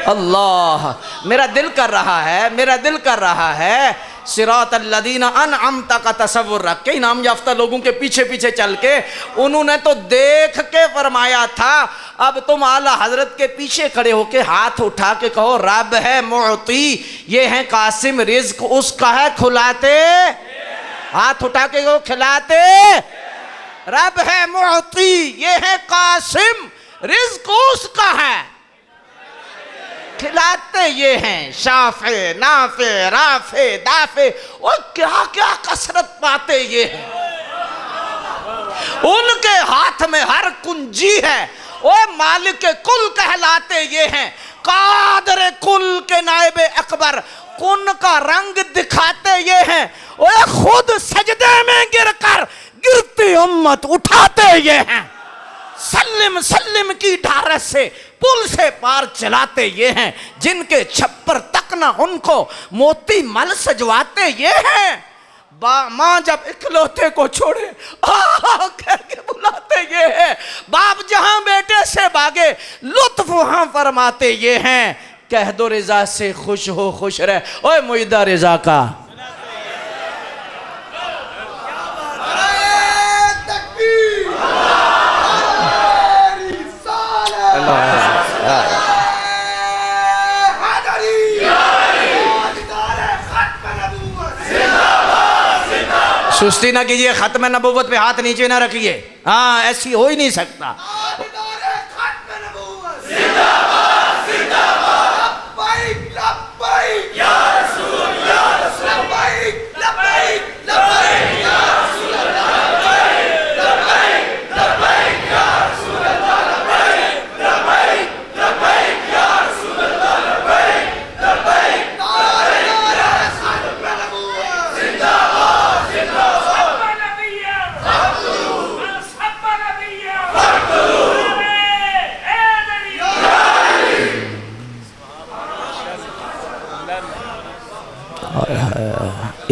अल्लाह, मेरा दिल कर रहा है, मेरा दिल कर रहा है सिरात अल्लदीना अनअमता का तसव्वुर रख के, इनाम याफ्ता लोगों के पीछे पीछे चल के, उन्होंने तो देख के फरमाया था। अब तुम आला हजरत के पीछे खड़े होके हाथ उठा के कहो रब है मुअती, ये है कासिम, रिज्क उसका है खुलाते, हाथ उठा के कहो खिलाते, रब है मुअती, ये है कासिम, रिज्क उसका है खिलाते ये हैं, शाफे नाफे राफे दाफे, और क्या क्या कसरत पाते ये हैं। उनके हाथ में हर कुंजी है, ओ मालिक कुल कहलाते ये हैं, कादर कुल के नायबे अकबर, कुन का रंग दिखाते ये हैं, ओ खुद सजदे में गिरकर गिरती उम्मत उठाते ये हैं, सल्लिम सल्लिम की ढारस से पुल से पार चलाते ये हैं, जिनके छप्पर तक ना उनको मोती मल सजवाते ये हैं, माँ जब इकलौते को छोड़े आ कह के बुलाते ये हैं, बाप जहां बेटे से भागे लुत्फ वहां फरमाते ये हैं, कह दो रिजा से खुश हो खुश रहे, ओए मुईदा रिजा का सुस्ती ना कीजिए, खत्म नबूवत पे हाथ नीचे ना रखिए, हाँ ऐसी हो ही नहीं सकता।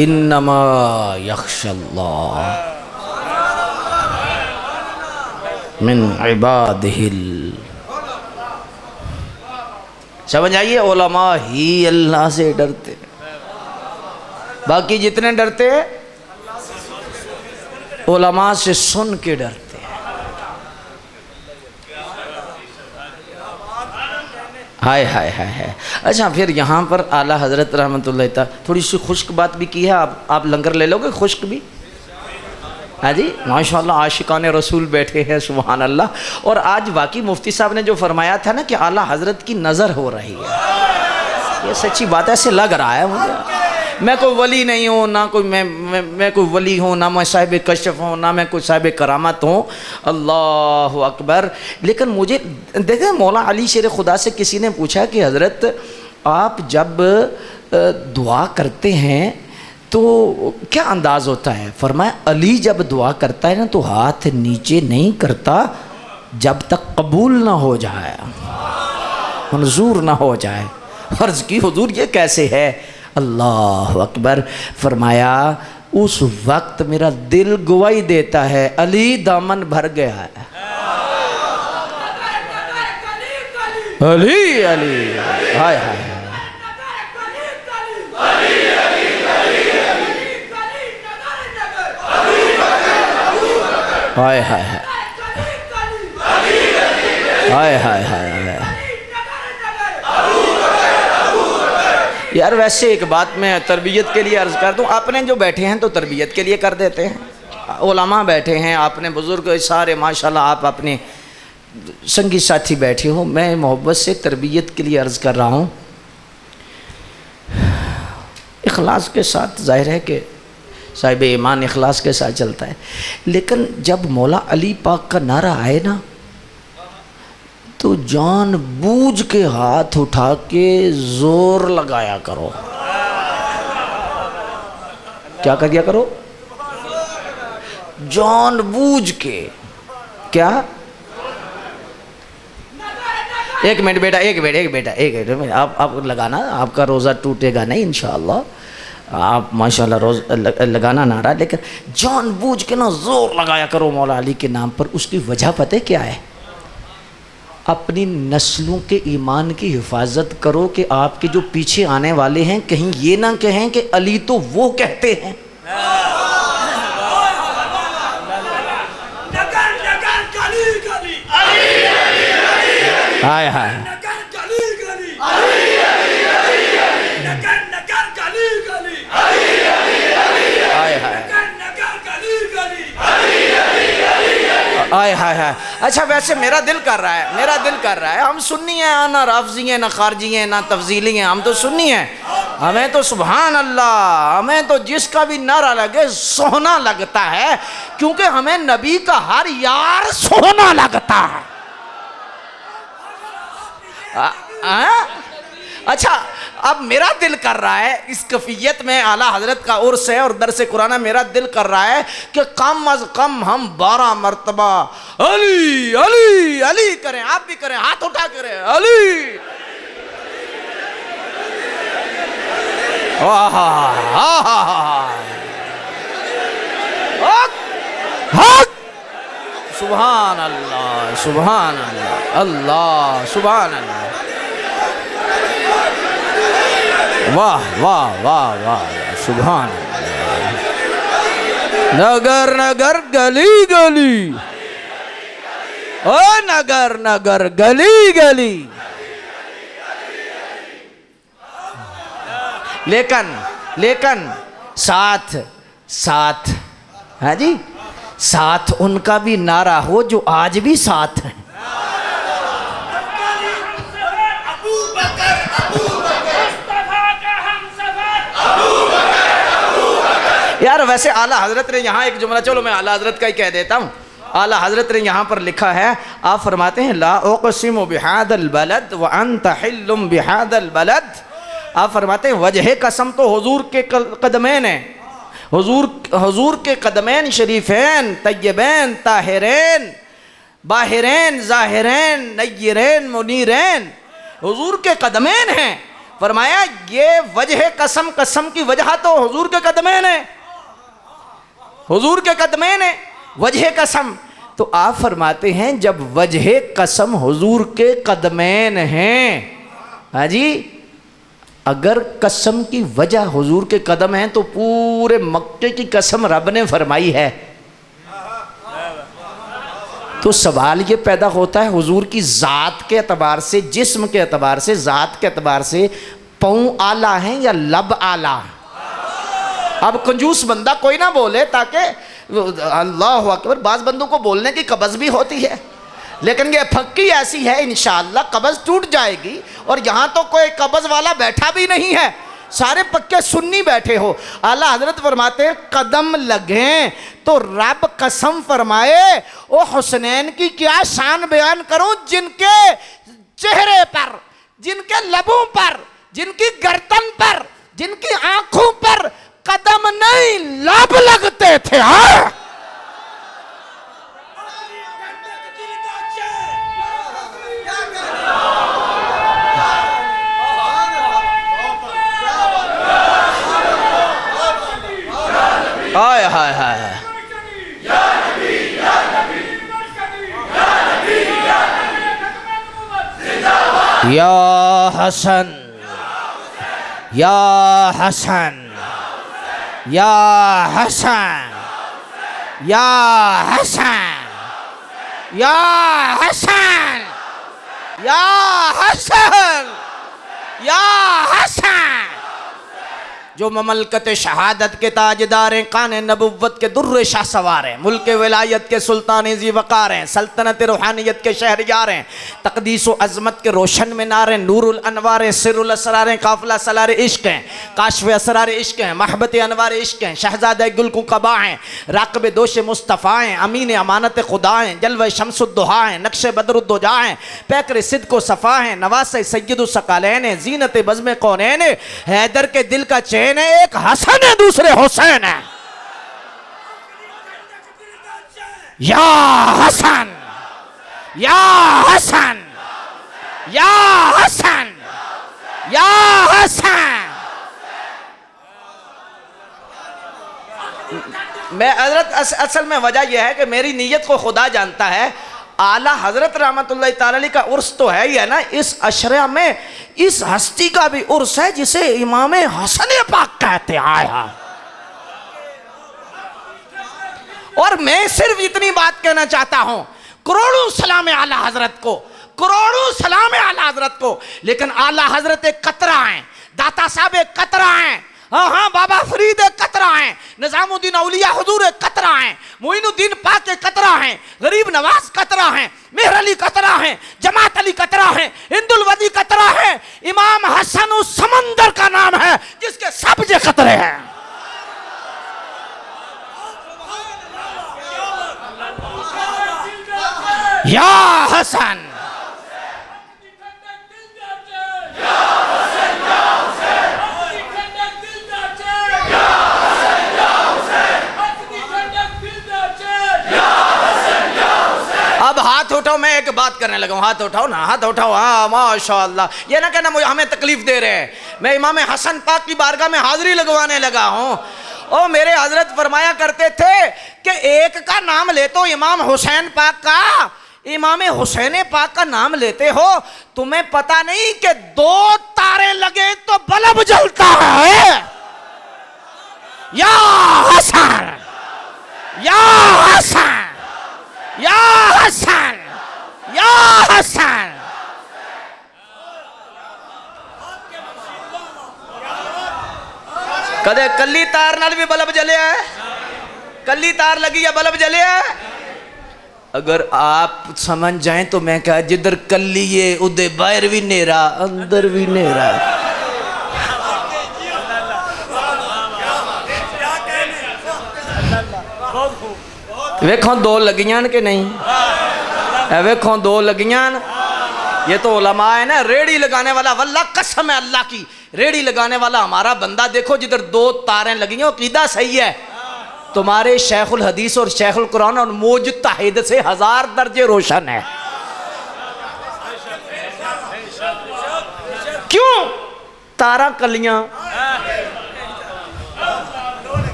इन्नमा यख्शल्लाह मिन इबादिहिल, समझ आइए, उलमा ही अल्लाह से डरते, बाकी जितने डरते उलमा से सुन के डरते हैं। हाय हाय हाय हाय। अच्छा फिर यहाँ पर आला हज़रत रहमतुल्लाह तआला थोड़ी सी खुश्क बात भी की है। आप लंगर ले लोगे खुश्क भी? हाँ जी माशाल्लाह, आशिकान रसूल बैठे हैं, सुभान अल्लाह। और आज वाकई मुफ्ती साहब ने जो फरमाया था ना कि आला हज़रत की नज़र हो रही है, ये सच्ची बात है, ऐसे लग रहा है मुझे। मैं कोई वली नहीं हूँ, ना कोई मैं कोई वली हूँ, ना मैं साहिब कशफ हूँ, ना मैं कोई साहिब करामत हूँ, अल्लाह अकबर। लेकिन मुझे देखें, मौला अली शेर खुदा से किसी ने पूछा कि हज़रत आप जब दुआ करते हैं तो क्या अंदाज़ होता है? फरमाया अली जब दुआ करता है ना तो हाथ नीचे नहीं करता जब तक कबूल ना हो जाए, मंजूर ना हो जाए। अर्ज़ की हुजूर ये कैसे है? अल्लाह अकबर। फरमाया उस वक्त मेरा दिल गवाही देता है अली दामन भर गया है। अली अली हाय हाय हाय हाय हाय हाय हाय। यार वैसे एक बात मैं तरबियत के लिए अर्ज़ कर दूँ, आपने जो बैठे हैं तो तरबियत के लिए कर देते हैं, उलमा बैठे हैं, आपने बुज़ुर्ग सारे माशाल्लाह, आप अपने संगी साथी बैठे हो, मैं मोहब्बत से तरबियत के लिए अर्ज़ कर रहा हूँ, इखलास के साथ। जाहिर है कि साहिब ईमान इखलास के साथ चलता है, लेकिन जब मौला अली पाक का नारा आए ना तो जान बूझ के हाथ उठा के जोर लगाया करो। क्या कर दिया करो? जान बूझ के। क्या? एक मिनट बेटा, एक मिनट आप लगाना, आपका रोज़ा टूटेगा नहीं इंशाअल्लाह। आप माशाल्लाह रोज़ लगाना नारा, लेकिन जान बूझ के ना जोर लगाया करो मौला अली के नाम पर। उसकी वजह पता है क्या है? अपनी नस्लों के ईमान की हिफाजत करो कि आपके जो पीछे आने वाले हैं कहीं ये ना कहें कि अली तो वो कहते हैं। हाय हाय हाय हाय हाय। अच्छा वैसे मेरा दिल कर रहा है, हम सुन्नी हैं, ना राफ़ज़ी हैं, ना खारजी हैं, ना तफ़ज़ीली हैं, हम तो सुन्नी हैं। हमें तो सुभान अल्लाह, हमें तो जिसका भी नारा लगे सोना लगता है, क्योंकि हमें नबी का हर यार सोना लगता है। अच्छा अब मेरा दिल कर रहा है, इस कैफियत में आला हजरत का उर्स है और दरस कुरान, मेरा दिल कर रहा है कि कम अज कम हम 12 मरतबा अली अली अली करें। आप भी करें, हाथ उठा करें अली। सुभान अल्लाह सुभान अल्लाह, अल्लाह सुभान अल्लाह, वाह वाह वाह वाह, सुभान अल्लाह। नगर नगर गली गली, ओ नगर नगर गली गली। लेकिन साथ साथ, हाँ जी, साथ उनका भी नारा हो जो आज भी साथ है। यार वैसे आला हजरत ने यहाँ एक जुमला, चलो मैं आला हजरत का ही कह देता हूँ। आला हजरत ने यहाँ पर लिखा है, आप फरमाते हैं ला उक़सिमु बिहादल बलद व अंत हिल्लुम बिहादल बलद। आप फरमाते हैं वजह कसम तो हुजूर के कदमैन है, हुजूर के कदमैन शरीफैन तय्यबैन ताहिरैन बाहिरैन ज़ाहिरैन नय्यरैन मुनीरैन, हुजूर के कदमैन हैं। फरमाया ये वजह कसम, कसम की वजह तो हुजूर के कदमैन है, हुजूर के कदमैन है, वजह कसम। तो आप फरमाते हैं जब वजह कसम हुजूर के कदमैन हैं, हाँ जी, अगर कसम की वजह हुजूर के कदम है तो पूरे मक्के की कसम रब ने फरमाई है। तो सवाल ये पैदा होता है हुजूर की ज़ात के एतबार से, जिस्म के एतबार से, ज़ात के एतबार से पाँव आला हैं या लब आला? अब कंजूस बंदा कोई ना बोले, ताकि अल्लाह अकबर, बाज़ बंदों को बोलने की कब्ज़ भी होती है, लेकिन ये फक्की ऐसी है इंशाअल्लाह कब्ज़ टूट जाएगी। और यहाँ तो कोई कब्ज़ वाला बैठा भी नहीं है, सारे पक्के सुन्नी बैठे हो। आला हजरत फरमाते हैं कदम लगे तो रब कसम फरमाए ओ हुसनैन की क्या शान बयान करूं, जिनके चेहरे पर, जिनके लबों पर, जिनकी गर्दन पर, जिनकी आंखों पर कदम नहीं लब लगते थे। हाँ हाय हाय हाय, या हसन या हसन या हसन या हसन या हसन या हसन या हसन। जो ममलकत शहादत के ताजदार हैं, कान नबुव्वत के दुर्र शाह सवार हैं, मुल्क विलायत के सुल्तान ज़ी वक़ार हैं, सल्तनत रूहानियत के शहरयार हैं, तक़दीस व अज़मत के रोशन मीनार हैं, नूरुल अनवार हैं, सिरुल असरार हैं, काफ़िला सलार इश्क हैं, काशफ़ असरार इश्क हैं, महबत अनवार इश्क हैं, शहज़ादा गुल कुकबा हैं, राक़िब दोश मुस्तफ़ा हैं, अमीन अमानत खुदा हैं, जलवा शम्सुद्दुहा हैं, नक्श बदरुद्दुजा हैं, पैकर सिद्क़ व सफ़ा हैं, नवास सय्यदुस सक़ालैन हैं, ज़ीनत बज़्म कौनैन हैं, हैदर के दिल का चैन, एक हसन है दूसरे हुसैन है। या हसन या हसन या हसन या हसन। मैं हजरत असल में वजह यह है कि मेरी नीयत को खुदा जानता है। आला हजरत रहमतुल्लाह ताला अलैह का उर्स तो है ही है ना, इस अशरा में इस हस्ती का भी उर्स है जिसे इमाम हसन पाक कहते आया। और मैं सिर्फ इतनी बात कहना चाहता हूं, करोड़ों सलाम आला हजरत को, करोड़ों सलाम आला हजरत को, लेकिन आला हजरत एक कतरा हैं, दाता साहब एक कतरा हैं, हाँ हाँ बाबा फरीद एक कतरा हैं, निजामुद्दीन औलिया हुजूर एक कतरा हैं, मोइनुद्दीन पाक एक कतरा हैं, गरीब नवाज कतरा हैं, मेहर अली कतरा हैं, जमात अली कतरा हैं, हिंदुल वदी कतरा हैं, इमाम हसन उस समंदर का नाम है जिसके सब जे कतरे हैं। या हसन अब हाथ उठाओ, मैं एक बात करने लगा हूं, हाथ उठाओ ना, हाथ उठाओ। हाँ माशाअल्लाह, ये ना कहना मुझे हमें तकलीफ दे रहे हैं, मैं इमाम हसन पाक की बारगाह में हाजिरी लगवाने लगा हूं। ओ मेरे हजरत फरमाया करते थे कि एक का नाम ले तो इमाम हुसैन पाक का, इमाम हुसैन पाक का नाम लेते हो, तुम्हें पता नहीं कि दो तारे लगे तो बल्ब जलता है। या हसन या हसन या हसन या हसन। कदे कली तार नाल भी बल्ब जले है, कली तार लगी है बल्ब जले है। अगर आप समझ जाएं तो मैं कहा जिधर कली है उधर बाहर भी नेरा अंदर भी नेरा। वेखो दो लगियां कि नहीं, वेखो दो लगियां। ये तो उलमा है ना, रेड़ी लगाने वाला, वल्लाह कसम है अल्लाह की, रेड़ी लगाने वाला हमारा बंदा देखो जिधर दो तारें लगी हैं, अकीदा सही है। तुम्हारे शेखुल हदीस और शेखुल कुरान और मुज्तहिद से 1000 दर्जे रोशन है। क्यों? तारा कलियां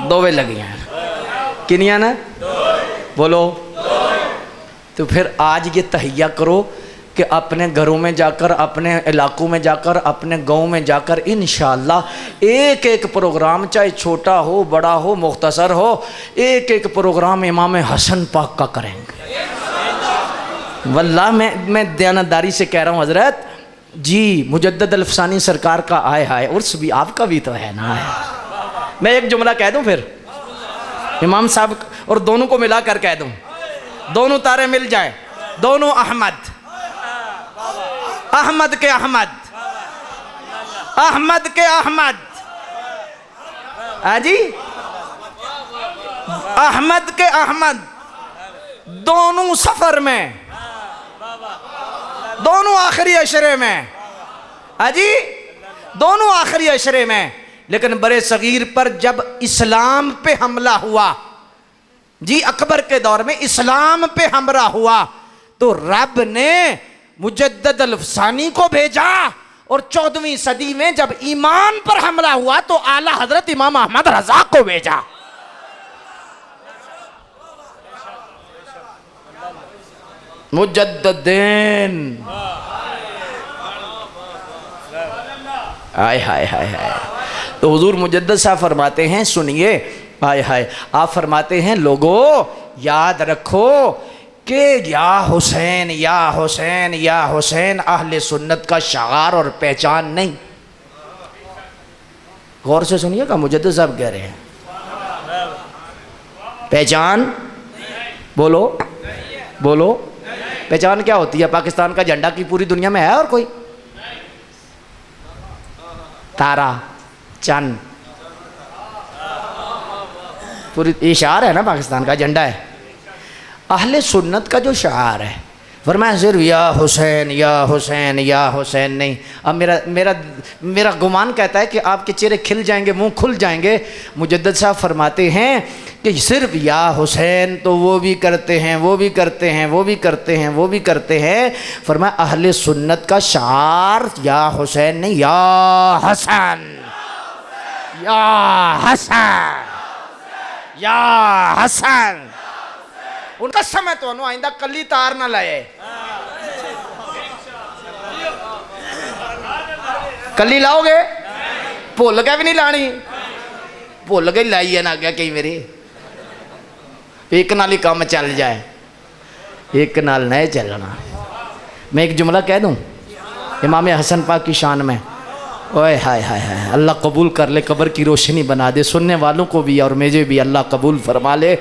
दोवे लगी हैं, किनिया ना बोलो। तो फिर आज ये तहिया करो कि अपने घरों में जाकर, अपने इलाकों में जाकर, अपने गांव में जाकर इंशाअल्लाह एक एक प्रोग्राम, चाहे छोटा हो बड़ा हो मुख्तसर हो, एक एक प्रोग्राम इमाम हसन पाक का करेंगे। वल्लाह मैं दयानतदारी से कह रहा हूँ हजरत जी, मुजद्दद अल-अफ़सानी सरकार का आए हाय उर्स भी आपका भी तो है ना है। मैं एक जुमला कह दूं फिर इमाम साहब, और दोनों को मिला कर कह दूं, दोनों तारे मिल जाए, दोनों अहमद, अहमद के अहमद, अहमद के अहमद, जी अहमद के अहमद, दोनों सफर में, दोनों आखिरी अशरे में, अजी दोनों आखिरी अशरे में। लेकिन बड़े सगीर पर जब इस्लाम पे हमला हुआ, जी अकबर के दौर में इस्लाम पे हमला हुआ, तो रब ने मुजद्दद अल-अफ़सानी को भेजा, और 14वीं सदी में जब ईमान पर हमला हुआ तो आला हजरत इमाम अहमद रजा को भेजा। मुजद्ददीन, हाय हाय हाय हाय। तो हुजूर मुजद्दद साहब फरमाते हैं, सुनिए, हाय हाय, आप फरमाते हैं लोगों याद रखो कि या हुसैन या हुसैन या हुसैन अहले सुन्नत का शार और पहचान नहीं। गौर से सुनिएगा, मुजद्दद साहब कह रहे हैं पहचान, बोलो बोलो, पहचान क्या होती है? पाकिस्तान का झंडा की पूरी दुनिया में है और कोई? तारा, चंद, पूरी ये शार है ना, पाकिस्तान का झंडा है। अहले सुन्नत का जो शार है, फरमाया सिर्फ या हुसैन या हुसैन या हुसैन नहीं। अब मेरा गुमान कहता है कि आपके चेहरे खिल जाएंगे, मुंह खुल जाएंगे। मुजद्दद साहब फरमाते हैं कि सिर्फ या हुसैन तो वो भी करते हैं, वो भी करते हैं, वो भी करते हैं, वो भी करते हैं। फरमाया अहले सुन्नत का शार या हुसैन नहीं, या हसन, या हसन, या हसन। उनका समय तो आइंदा कली तार ना लाए, कली लाओगे? भुल के भी नहीं लानी, भुल के लाई है ना, क्या कई मेरी एक नाल ही काम चल जाए, एक नाल नहीं चलना। मैं एक जुमला कह दूं इमाम हसन पाक की शान में, ओए हाय हाय हाय, अल्लाह कबूल कर ले, कब्र की रोशनी बना दे, सुनने वालों को भी और मुझे भी अल्लाह कबूल फरमा ले।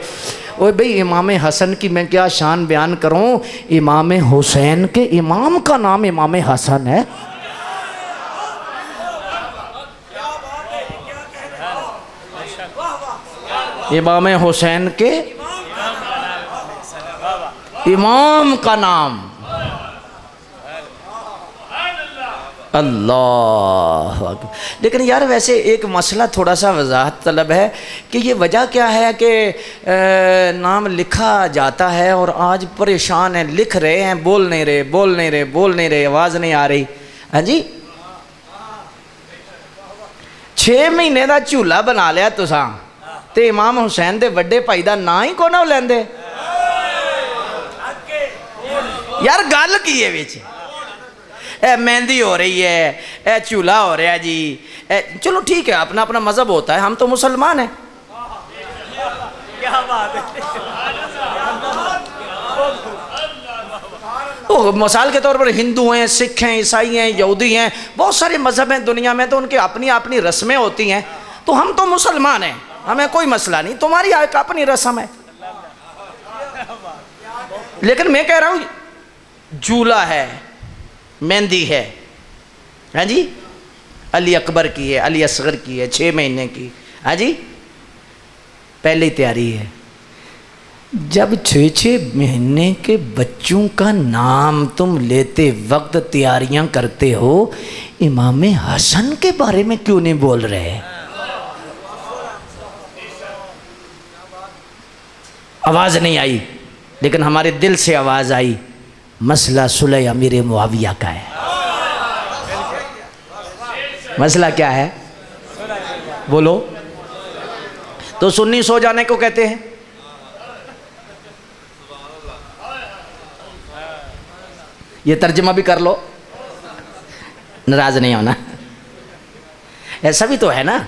ओए भाई, इमाम हसन की मैं क्या शान बयान करूं, इमाम हुसैन के इमाम का नाम इमाम हसन है। इमाम हुसैन के इमाम का नाम, अल्लाह। लेकिन यार वैसे एक मसला थोड़ा सा वजाहत तलब है कि ये वजह क्या है कि नाम लिखा जाता है और आज परेशान है, लिख रहे हैं, बोल नहीं रहे, बोल नहीं रहे, बोल नहीं रहे, आवाज़ नहीं आ रही। हाँ जी, 6 महीने का झूला बना लिया तुसां ते इमाम हुसैन दे वड्डे भाई का ना ही को ना लेंदे। यार गल की है विच, मेहंदी हो रही है, झूला हो रहा है जी, चलो ठीक है, अपना अपना मज़हब होता है, हम तो मुसलमान हैं। क्या बात है। तो मिसाल के तौर पर हिंदू हैं, सिख हैं, ईसाई हैं, यहूदी हैं, बहुत सारे मज़हब हैं दुनिया में, तो उनकी अपनी अपनी रस्में होती हैं। तो हम तो मुसलमान हैं, हमें कोई मसला नहीं, तुम्हारी अपनी रस्म है। लेकिन मैं कह रहा हूँ झूला है, मेहंदी है, हाँ जी, अली अकबर की है, अली असगर की है, 6 महीने की, हाँ जी, पहले तैयारी है। जब 6-6 महीने के बच्चों का नाम तुम लेते वक्त तैयारियां करते हो, इमाम हसन के बारे में क्यों नहीं बोल रहे? आवाज़ नहीं आई, लेकिन हमारे दिल से आवाज़ आई। मसला सुलह अमीर मुआविया का है। मसला क्या है बोलो? तो सुन्नी सो जाने को कहते हैं। ये तर्जमा भी कर लो, नाराज नहीं होना। ऐसा भी तो है ना,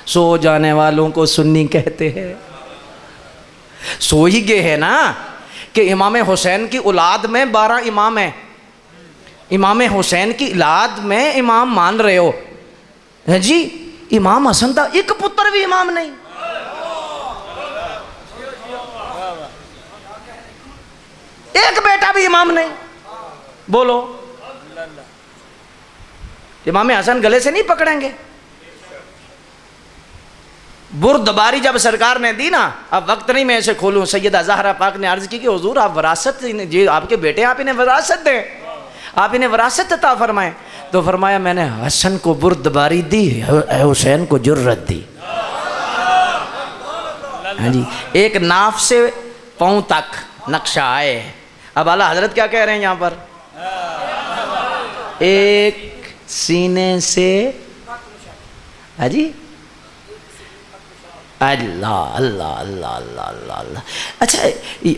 सो जाने वालों को सुन्नी कहते हैं। सो ही गए है ना कि इमाम हुसैन की औलाद में 12 इमाम हैं। इमाम हुसैन की औलाद में इमाम मान रहे हो है जी। इमाम हसन था, एक पुत्र भी इमाम नहीं। एक बेटा भी इमाम नहीं। बोलो, इमाम हसन गले से नहीं पकड़ेंगे? बुर्दबारी जब सरकार ने दी ना, अब वक्त नहीं मैं ऐसे खोलूं, सैयदा ज़हरा पाक ने अर्ज की कि हुजूर आप विरासत जी, आपके बेटे आप इन्हें विरासत दें, आप इन्हें विरासत अता फरमाएं। तो फरमाया मैंने हसन को बुर्दबारी दी, हुसैन को जुर्रत दी। हाँ जी, एक नाफ से पाँव तक नक्शा आए। अब आला हजरत क्या कह रहे हैं यहाँ पर? एक सीने से, हाँ जी, अल्लाह अल्लाह अल्लाह अल्लाह अल्लाह अल्लाह। अच्छा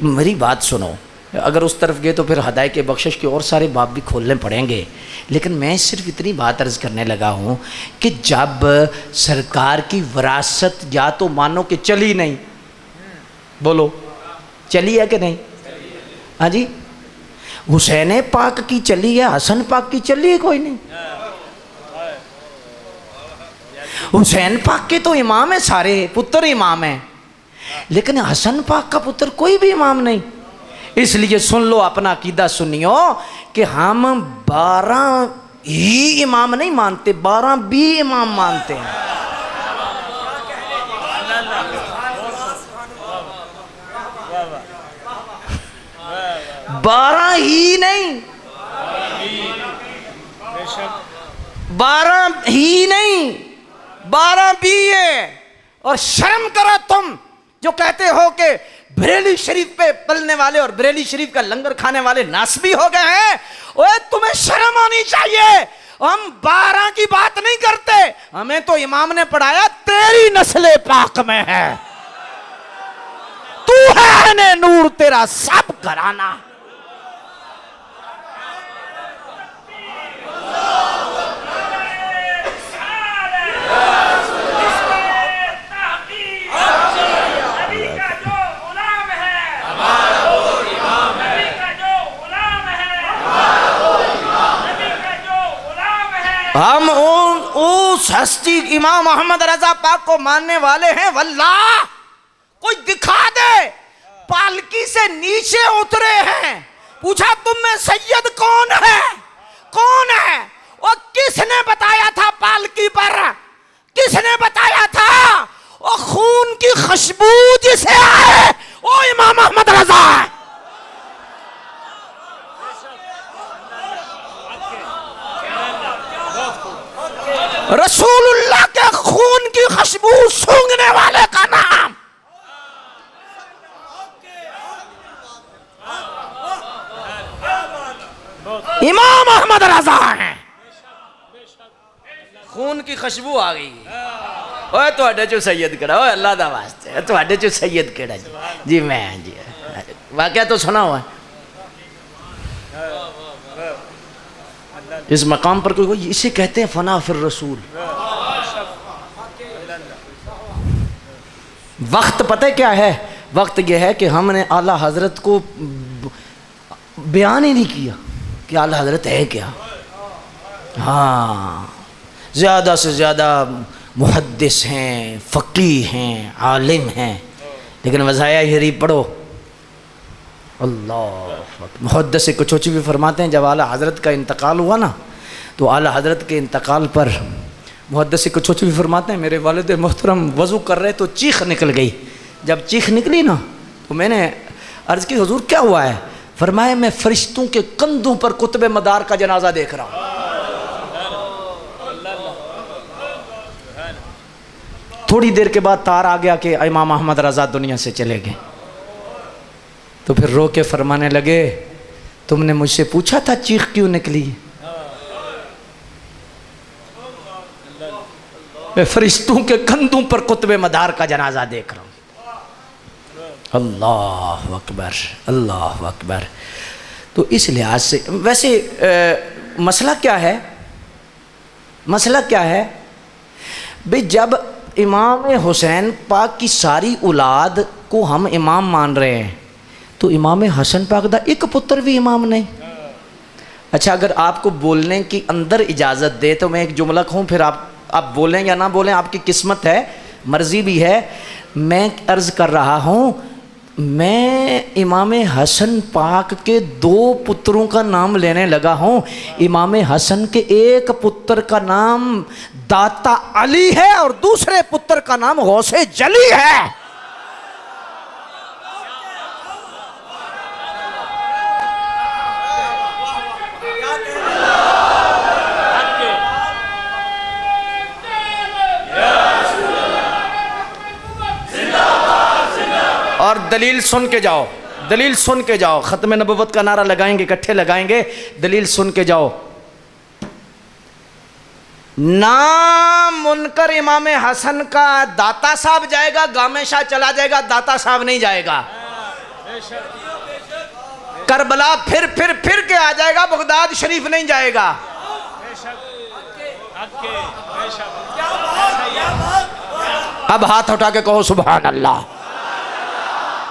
मेरी बात सुनो, अगर उस तरफ गए तो फिर हदायत के बख्शिश के और सारे बाब भी खोलने पड़ेंगे, लेकिन मैं सिर्फ इतनी बात अर्ज़ करने लगा हूँ कि जब सरकार की विरासत या तो मानो कि चली नहीं, बोलो चली है कि नहीं? हाँ जी, हुसैन पाक की चली है, हसन पाक की चली है? कोई नहीं। हुसैन पाक के तो इमाम है, सारे पुत्र इमाम हैं, लेकिन हसन पाक का पुत्र कोई भी इमाम नहीं। इसलिए सुन लो, अपना अकीदा सुनियो कि हम 12 ही इमाम नहीं मानते, 12 भी इमाम मानते हैं। 12 ही नहीं, 12 ही नहीं, 12 भी है। और शर्म करो तुम जो कहते हो कि बरेली शरीफ पे पलने वाले और बरेली शरीफ का लंगर खाने वाले नासबी हो गए हैं। ओए तुम्हें शर्म आनी चाहिए। हम 12 की बात नहीं करते, हमें तो इमाम ने पढ़ाया तेरी नस्ल पाक में है, तू है ने नूर तेरा सब घराना। हम उस हस्ती इमाम मोहम्मद रजा पाक को मानने वाले हैं। वल्लाह कोई दिखा दे पालकी से नीचे उतरे हैं, पूछा तुम में सैयद कौन है, कौन है? और किसने बताया था पालकी पर, किसने बताया था? और खून की खुशबू जिसे आए वो इमाम मोहम्मद रजा है। रसूलुल्लाह के खून की खुशबू सूंघने वाले का नाम इमाम मोहम्मद रजा है। खून की खुशबू आ गई। ओए तुहाडे चो सैयद केड़ा? ओए अल्लाह दा वास्ते तुहाडे चो सैयद केड़ा जी? जी मैं जी, वाकया तो सुना हुआ है। इस मकाम पर कोई इसे कहते हैं फना फिर रसूल। वक्त पता है क्या है? वक्त यह है कि हमने आला हजरत को बयान ही नहीं किया कि आला हजरत है क्या। हाँ, ज़्यादा से ज़्यादा मुहद्दिस हैं, फ़क़ीह हैं, आलिम हैं, लेकिन वज़ाया शरीफ पढ़ो। अल्लाह मुहद्दिस कुछ भी फरमाते हैं, जब आला हज़रत का इंतकाल हुआ ना, तो आला हज़रत के इंतकाल पर मुहद्दिस कुछ भी फरमाते हैं, मेरे वालिद मोहतरम वज़ू कर रहे तो चीख निकल गई। जब चीख निकली ना तो मैंने अर्ज़ की हुज़ूर क्या हुआ है? फरमाया मैं फरिश्तों के कंधों पर कुतुब मदार का जनाजा देख रहा हूँ। थोड़ी देर के बाद तार आ गया कि इमाम अहमद रज़ा दुनिया से चले गए। तो फिर रो के फरमाने लगे तुमने मुझसे पूछा था चीख क्यों निकली? मैं फरिश्तों के कंधों पर कुतुब मदार का जनाजा देख रहा हूँ। अल्लाह अकबर, अल्लाह अकबर। तो इस लिहाज से वैसे मसला क्या है, मसला क्या है भाई, जब इमाम हुसैन पाक की सारी औलाद को हम इमाम मान रहे हैं तो इमाम हसन पाक दा एक पुत्र भी इमाम नहीं। अच्छा, अगर आपको बोलने की अंदर इजाज़त दे तो मैं एक जुमला कहूँ, फिर आप बोलें या ना बोलें, आपकी किस्मत है, मर्ज़ी भी है। मैं अर्ज़ कर रहा हूँ, मैं इमाम हसन पाक के 2 पुत्रों का नाम लेने लगा हूँ। इमाम हसन के एक पुत्र का नाम दाता अली है और दूसरे पुत्र का नाम गौसे जली है। और दलील सुन के जाओ, दलील सुन के जाओ, ख़त्म नबुव्वत का नारा लगाएंगे, इकट्ठे लगाएंगे, दलील सुन के जाओ। नाम मुनकर इमाम हसन का दाता साहब जाएगा, गामे शाह चला जाएगा, दाता साहब नहीं जाएगा। करबला फिर के आ जाएगा, बगदाद शरीफ नहीं जाएगा। अब हाथ उठा के कहो सुभान अल्लाह।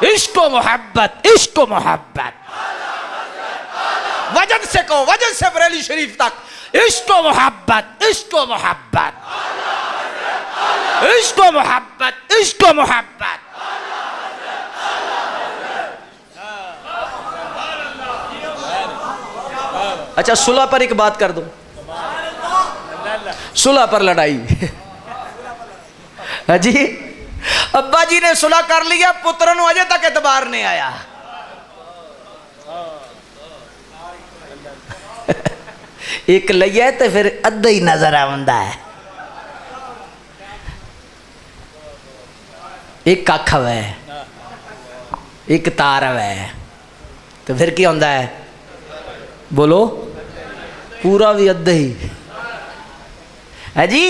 इश्को मोहब्बत, इश्को मोहब्बत, वजन से कहो, वजन से बरेली शरीफ तक, इश्को मोहब्बत, इश्को मोहब्बत, इश्को मोहब्बत, इश्को मोहब्बत। अच्छा, सुलह पर एक बात कर दो, सुलह पर लड़ाई जी, अब्बा जी ने सुलह कर लिया, पुत्र नु अजे तक एतबार नहीं आया। एक लिया तो फिर अद्धा ही नजर आंदा है, एक कख है, एक तार है, तो फिर क्या होता है, बोलो, पूरा भी अद्धा ही है जी।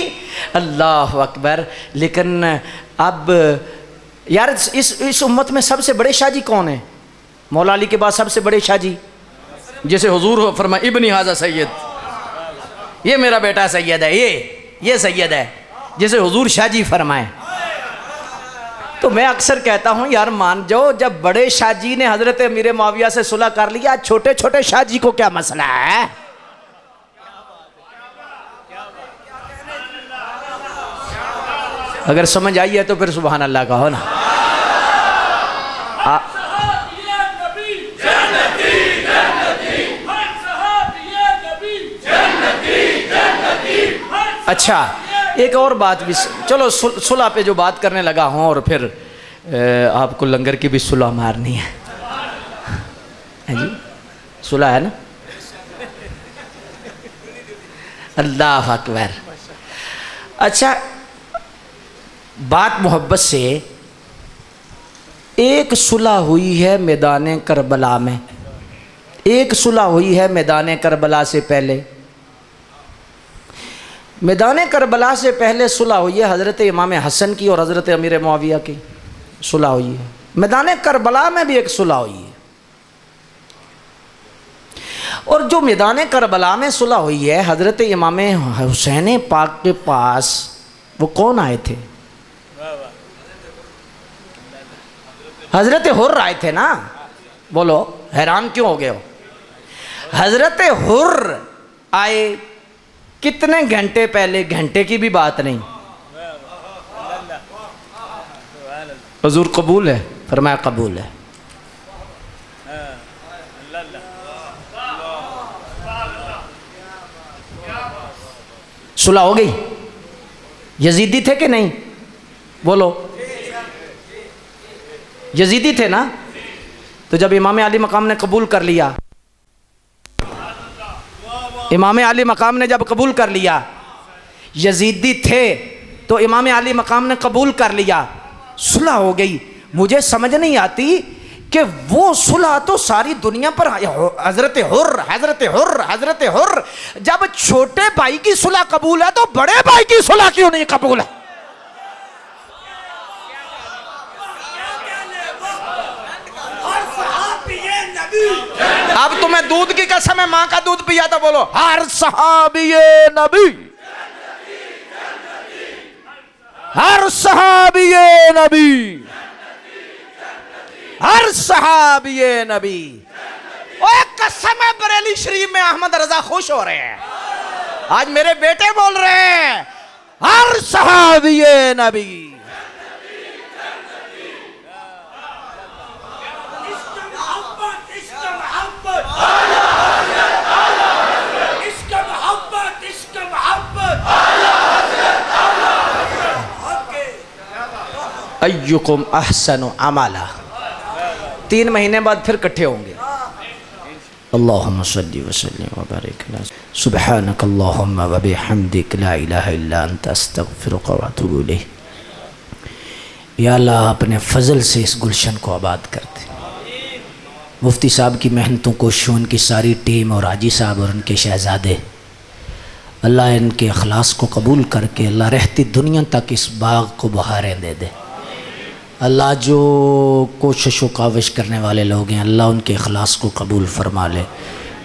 अल्लाह अकबर। लेकिन अब यार इस उम्मत में सबसे बड़े शाहजी कौन है? मौला अली के बाद सबसे बड़े शाहजी, जैसे हुजूर फरमाए इब्नी हाजा सैयद, ये मेरा बेटा सैयद है, ये सैयद है, जैसे हुजूर शाहजी फरमाए। तो मैं अक्सर कहता हूँ यार मान जाओ, जब बड़े शाहजी ने हजरत अमीर मुआविया से सुलह कर लिया, छोटे छोटे शाहजी को क्या मसला है? अगर समझ आई है तो फिर सुभान अल्लाह कहो ना। अच्छा, एक और बात भी, चलो सुलह पे जो बात करने लगा हूँ, और फिर आपको लंगर की भी सुलह मारनी है जी, सुलह है ना। अल्लाह अकबर। अच्छा, बात मोहब्बत से, एक सुलह हुई है मैदान करबला में, एक सुलह हुई है मैदान करबला से पहले। मैदान करबला से पहले सुलह हुई है हज़रत इमाम हसन की और हज़रत अमीर मुआविया की सुलह हुई है। मैदान करबला में भी एक सुलह हुई है, और जो मैदान करबला में सुलह हुई है, हज़रत इमाम हुसैन पाक के पास वो कौन आए थे? हज़रत हुर्र आए थे ना। बोलो, हैरान क्यों हो गए हो? हज़रत हुर्र आए कितने घंटे पहले, घंटे की भी बात नहीं। हुजूर कबूल है? फरमाया कबूल है। सुलह हो गई। यजीदी थे कि नहीं? बोलो, यजीदी थे ना। तो जब इमाम अली मकाम ने कबूल कर लिया, इमाम अली मकाम ने जब कबूल कर लिया, यजीदी थे तो इमाम अली मकाम ने कबूल कर लिया, सुलह हो गई। मुझे समझ नहीं आती कि वो सुलह तो सारी दुनिया पर, हजरत हुर्र जब छोटे भाई की सुलह कबूल है तो बड़े भाई की सुलह क्यों नहीं कबूल है? और अब तुम्हें दूध की कसम है, माँ का दूध पिया था, बोलो हर सहाबिये नबी, हर सहाबिये नबी, हर सहाबिये नबी। ओए कसम है बरेली शरीफ में अहमद रजा खुश हो रहे हैं। आज मेरे बेटे बोल रहे हैं हर सहाबिये नबी। अय्युकुम अहसनु अमला। 3 महीने बाद फिर इकट्ठे होंगे। अल्लाहुम्मा सल्ली व सल्लिम व बारिक अला सुब्हानक अल्लाहुम्मा व बिहम्दिक ला इलाहा इल्ला अंत अस्तगफिरुका व अतूबु इलैक। या अल्लाह अपने फजल से इस गुलशन को आबाद कर दे। मुफ्ती साहब की मेहनतों कोशिशों, उनकी सारी टीम और हाजी साहब और उनके शहजादे, अल्लाह इनके अखलास को कबूल करके अल्लाह रहती दुनिया तक इस बाग को बहारें दे दे। अल्लाह जो कोशिश व काविश करने वाले लोग हैं, अल्लाह उनके अखलास को कबूल फरमा ले,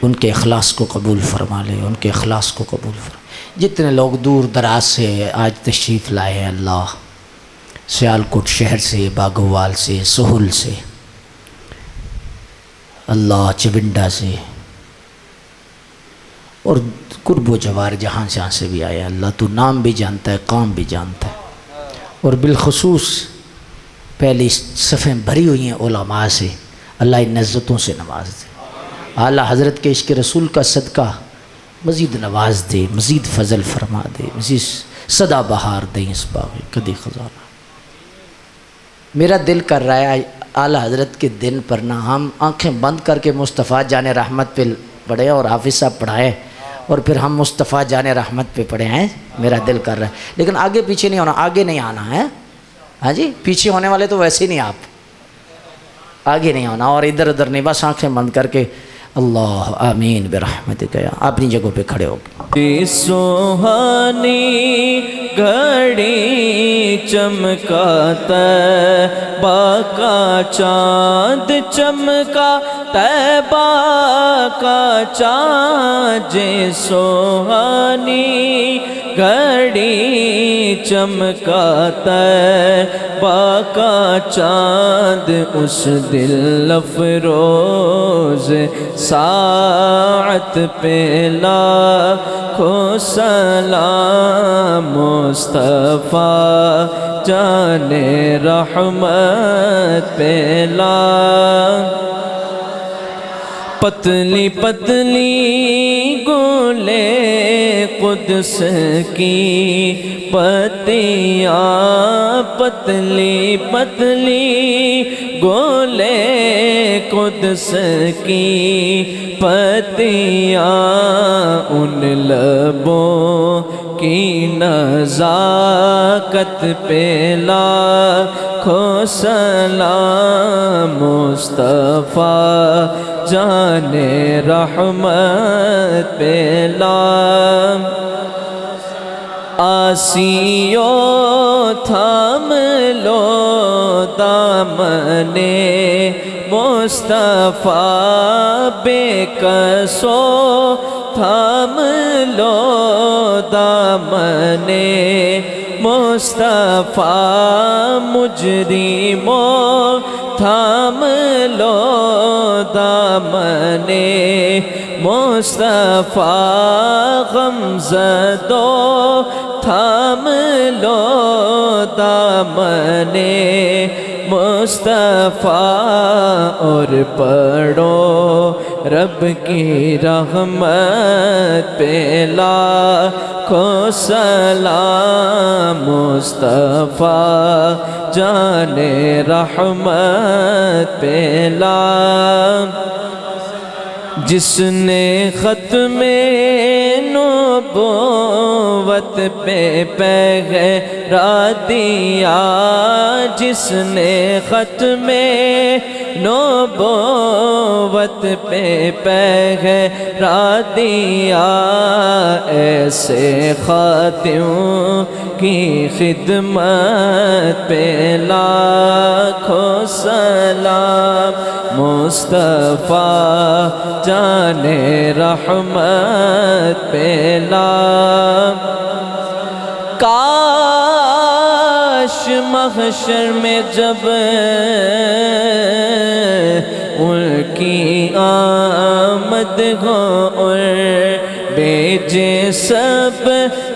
उनके अखलास को कबूल फरमा ले, उनके अखलास को कबूल फरमा। जितने लोग दूर दराज से आज तशरीफ़ लाए हैं, अल्लाह सियालकोट शहर से, बागोवाल से, सोहल से, अल्लाह चिविंडा से और कुर्बो जवार जहाँ से भी आया, अल्लाह तू नाम भी जानता है, काम भी जानता है। और बिलखसूस पहली सफ़ें भरी हुई हैं उलमा से, अल्लाह इन इज़्ज़तों से नवाज दे। आला हज़रत के इश्क़ रसूल का सदका मज़ीद नवाज दे, मज़ीद फ़ज़ल फरमा दे, मज़ीद सदा बहार दे इस बाग कदी ख़ज़ाना। मेरा दिल कर रहा है आला हज़रत के दिन पर ना हम आँखें बंद करके मुस्तफ़ा जाने रहमत पे पढ़े और हाफिज़ साहब पढ़ाए और फिर हम मुस्तफ़ा जाने रहमत पे पढ़े हैं। मेरा दिल कर रहा है, लेकिन आगे पीछे नहीं होना, आगे नहीं आना है। हाँ जी, पीछे होने वाले तो वैसे ही नहीं, आप आगे नहीं होना और इधर उधर नहीं, बस आँखें बंद करके अल्लाह आमीन बिरहमतिका। अपनी जगहों पे खड़े हो गए। सुहानी घड़ी चमका तैबा का चाँद चमका, तैबा का चाँद जे सुहानी घड़ी चमका तैबा का चाँद, उस दिल अफरोज साअत पे लाखों सलाम मुस्तफ़ा जाने रहमत पे लाख। पतली पतली गोले कुद्स की पत्तियाँ, पतली पतली गोले कुद्स की पत्तियाँ, उन लबों की नज़ाकत पे लाखों सलाम मुस्तफ़ा जाने रहमत पे लाख। आसियो थाम लो दामने मुस्तफ़ा, बेकसो थाम लो दामने मुस्तफ़ा, मुजरिमो थाम लो दामने मुस्तफ़ा, गमज़दो थाम लो दामने मुस्तफ़ा, और पढ़ो रब की रहमत पे लाखों सलाम मुस्तफ़ा जाने रहमत पे लाख। जिसने ख़त्मे नबूवत पे पैगरा दिया, जिसने ख़त्मे नबूवत पे पैगरा दिया, ऐसे खातियों की खिदमत पे लाखों सलाम। मुस्तफ़ा जाने रहमत पे लाख। काश महशर में जब उनकी आमद हो और बेजे सब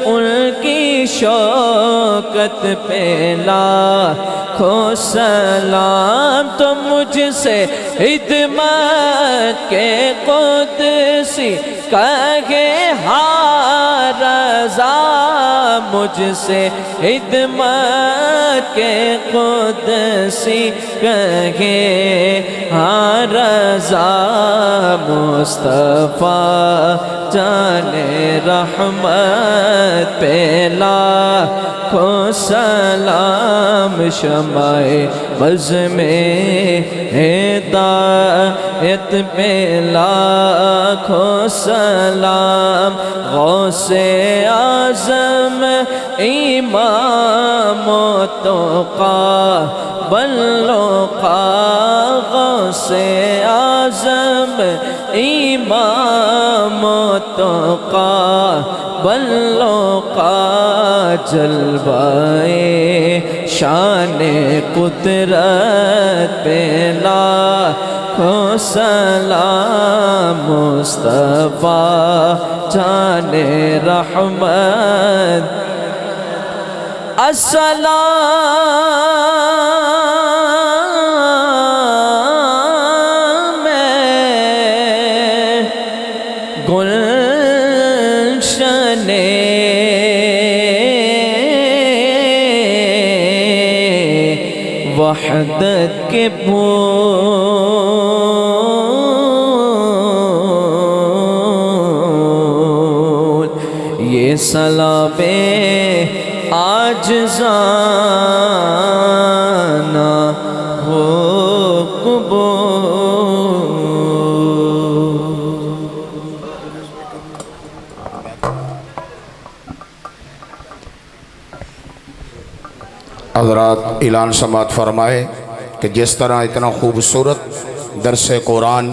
उनकी शौकत पे लाखों सलाम। तो मुझसे हिदमत के कुदसी कहे हाँ रज़ा, मुझसे हिदमत के कुदसी कहे हाँ रज़ा। मुस्तफ़ा जाने रहमत पे लाखों सलाम। शमाए बज़ में हिदायत पे लाखों सलाम। गौसे आज़म इमाम तुक़ा बल्लो का, गौसे आज़म इमाम तुक़ा बल्लो का, जलवाए शान कुदरत पे लाखों सलाम। मुस्तफ़ा जाने रहमत अस्सलाम गुलशने वहदत के फूल, ये सलाबे आजिज़ाना हो कबूल। हज़रात ऐलान समात फरमाए कि जिस तरह इतना खूबसूरत दरस कुरान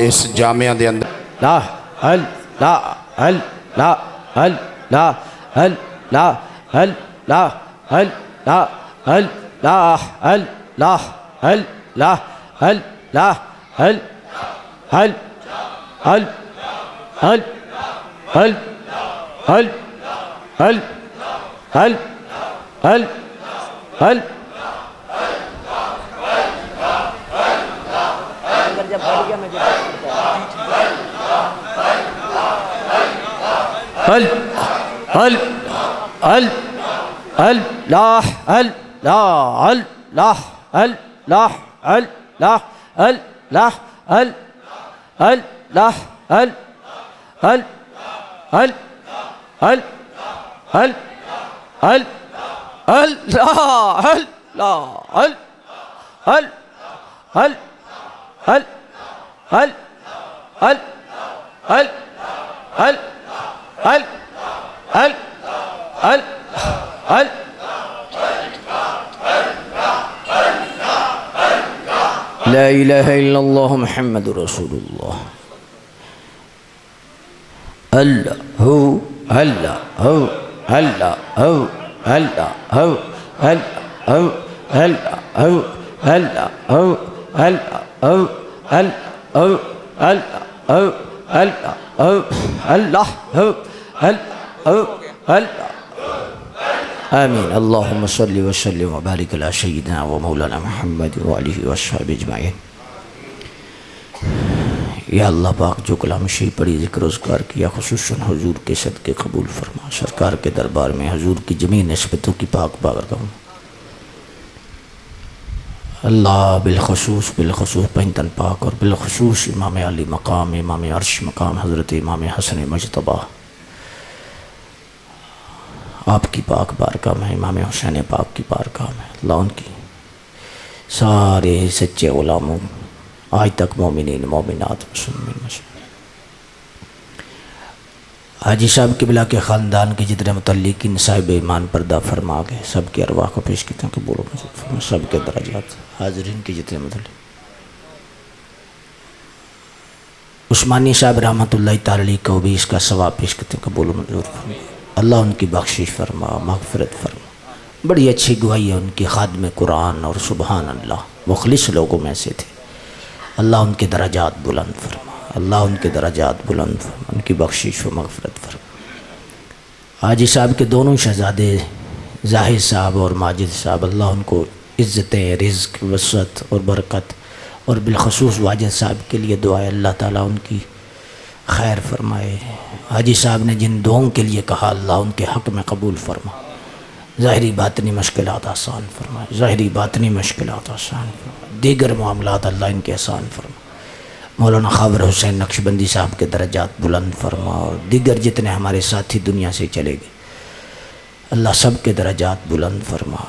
इस जामिया दे अंदर ला हल ला हल ला हल ला हल ला हल ला हल ला हल ला हल ला हल ला हल ला हल हल हल हल हल हल हल हल हल हल हल हल हल हल ला हल ला हल ला हल ला हल ला हल ला हल हल ला हल हल हल हल हल हल हल ला हल ला हल हल हल हल हल हल हल हल हल हल हल हल ला इलाहा इल्लल्लाह मुहम्मदुर रसूलुल्लाह। अल्लाह हु अल्लाह हु अल्लाह हु अल्लाह हु अल्लाह हु अल्लाह हु अल्लाह हु अल्लाह हु अल्लाह हु अल्लाह हु अल्लाह हु अल्लाह हु अल्लाह हु अल्लाह। आमीन। अल्लाहुम्मा सल्लि व सल्लिम व बारिक अला सय्यिदिना व मौलाना मुहम्मद व आलिहि व अस्हाबिहि अजमाइन। या अल्लाह पाक जो कलाम शरीफ पढ़ी ज़िक्र उज़कार किया खुसूसन हुजूर के सदक़े कबूल फरमा। सरकार के दरबार में हुजूर की जमीन निस्बतों की पाक बारगाह अल्लाह बिलखसूस पंजतन पाक और बिलखसूस इमाम अली मकाम, इमाम अर्श मकाम, हज़रत इमाम हसन मुजतबा आपकी पाक बारगाह में, इमाम हुसैन पाक की बारगाह में अल्लाह उनकी सारे सच्चे उलामों आज तक मोमिनीन मोमिनात मुसलमान हाजी साहब किबला के ख़ानदान के जितने मुतल्लिकीन साहिब ईमान पर्दा फरमा गए सब के अरवाह को पेश करते हैं कि बोलो सब के दर्जात हाजरीन के जितने मुतल्लिक उस्मानी साहब रहमतुल्लाह ताला को भी इसका सवाब पेश करते हैं कि बोलो मंजूर फरमा। अल्लाह उनकी बख्शिश फरमा, मग़फ़िरत फरमा। बड़ी अच्छी गवाही है उनकी खादिम कुरान और सुबहान अल्लाह मुखलिस लोगों में से थे। अल्लाह उनके दर्जात बुलंद फरमा, अल्लाह उनके दर्जात बुलंद फरमा, उनकी बख्शिश व मग़फ़िरत फरमा। हाजी साहब के दोनों शहज़ादे ज़ाहिद साहब और माजिद साहब अल्लाह उनको इज़्ज़तें, रिज़्क़, वसअत और बरकत और बिलखसूस वाजिद साहब के लिए दुआ है अल्लाह ताला उनकी खैर फरमाए। हाजी साहब ने जिन दुआओं के लिए कहा अल्लाह उनके हक़ में कबूल फरमा, ज़ाहिरी बातनी मुश्किलात आसान फरमाए, ज़ाहिरी बातनी मुश्किलात आसान फरमाए, दीगर मामलात अल्लाह इनके आसान फरमा। मौलाना ख़ावर हुसैन नक्शबंदी साहब के दर्जात बुलंद फरमा और दीगर जितने हमारे साथी दुनिया से चले गए अल्लाह सब के दर्जात बुलंद फरमा,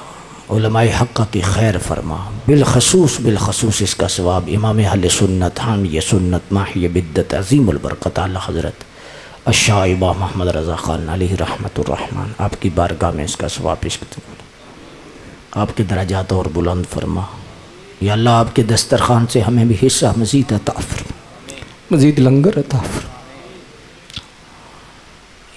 उलमाए हक़ की खैर फरमा। बिलखसूस इसका सवाब इमाम अहले सुन्नत, हामी सुन्नत, माही बिद्दत, अज़ीमुल बरकत आला हज़रत अशाइबा मोहम्मद रज़ा ख़ान अलैहि रहमतुर रहमान आपकी बारगाह में इसका सवाब पेश करते हैं। आपके दर्जात और बुलंद फरमा। या अल्लाह आपके दस्तरखान से हमें भी हिस्सा मज़ीद अता फरमा, मज़ीद लंगर अता फरमा।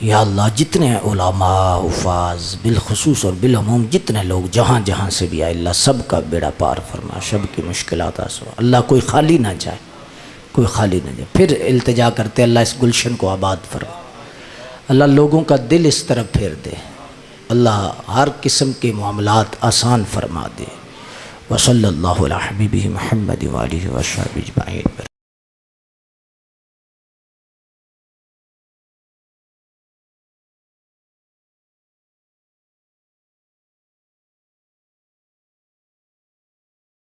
या अल्लाह जितने उलमा हुफ़ाज़ बिलखसूस और बिलअमूम जितने लोग जहाँ जहाँ से भी आए अल्लाह सब का बेड़ा पार फरमा, सब की मुश्किलात आसान। अल्लाह कोई खाली ना जाए, कोई खाली ना जाए। फिर इल्तिजा करते अल्लाह इस गुलशन को आबाद फरमा, अल्लाह लोगों का दिल इस तरफ फेर दे, अल्लाह हर किस्म के मामलात आसान फरमा दे। वसल्लल्लाहु अला हबीबिही मुहम्मद व आलिहि व अस्हाबिही अजमईन।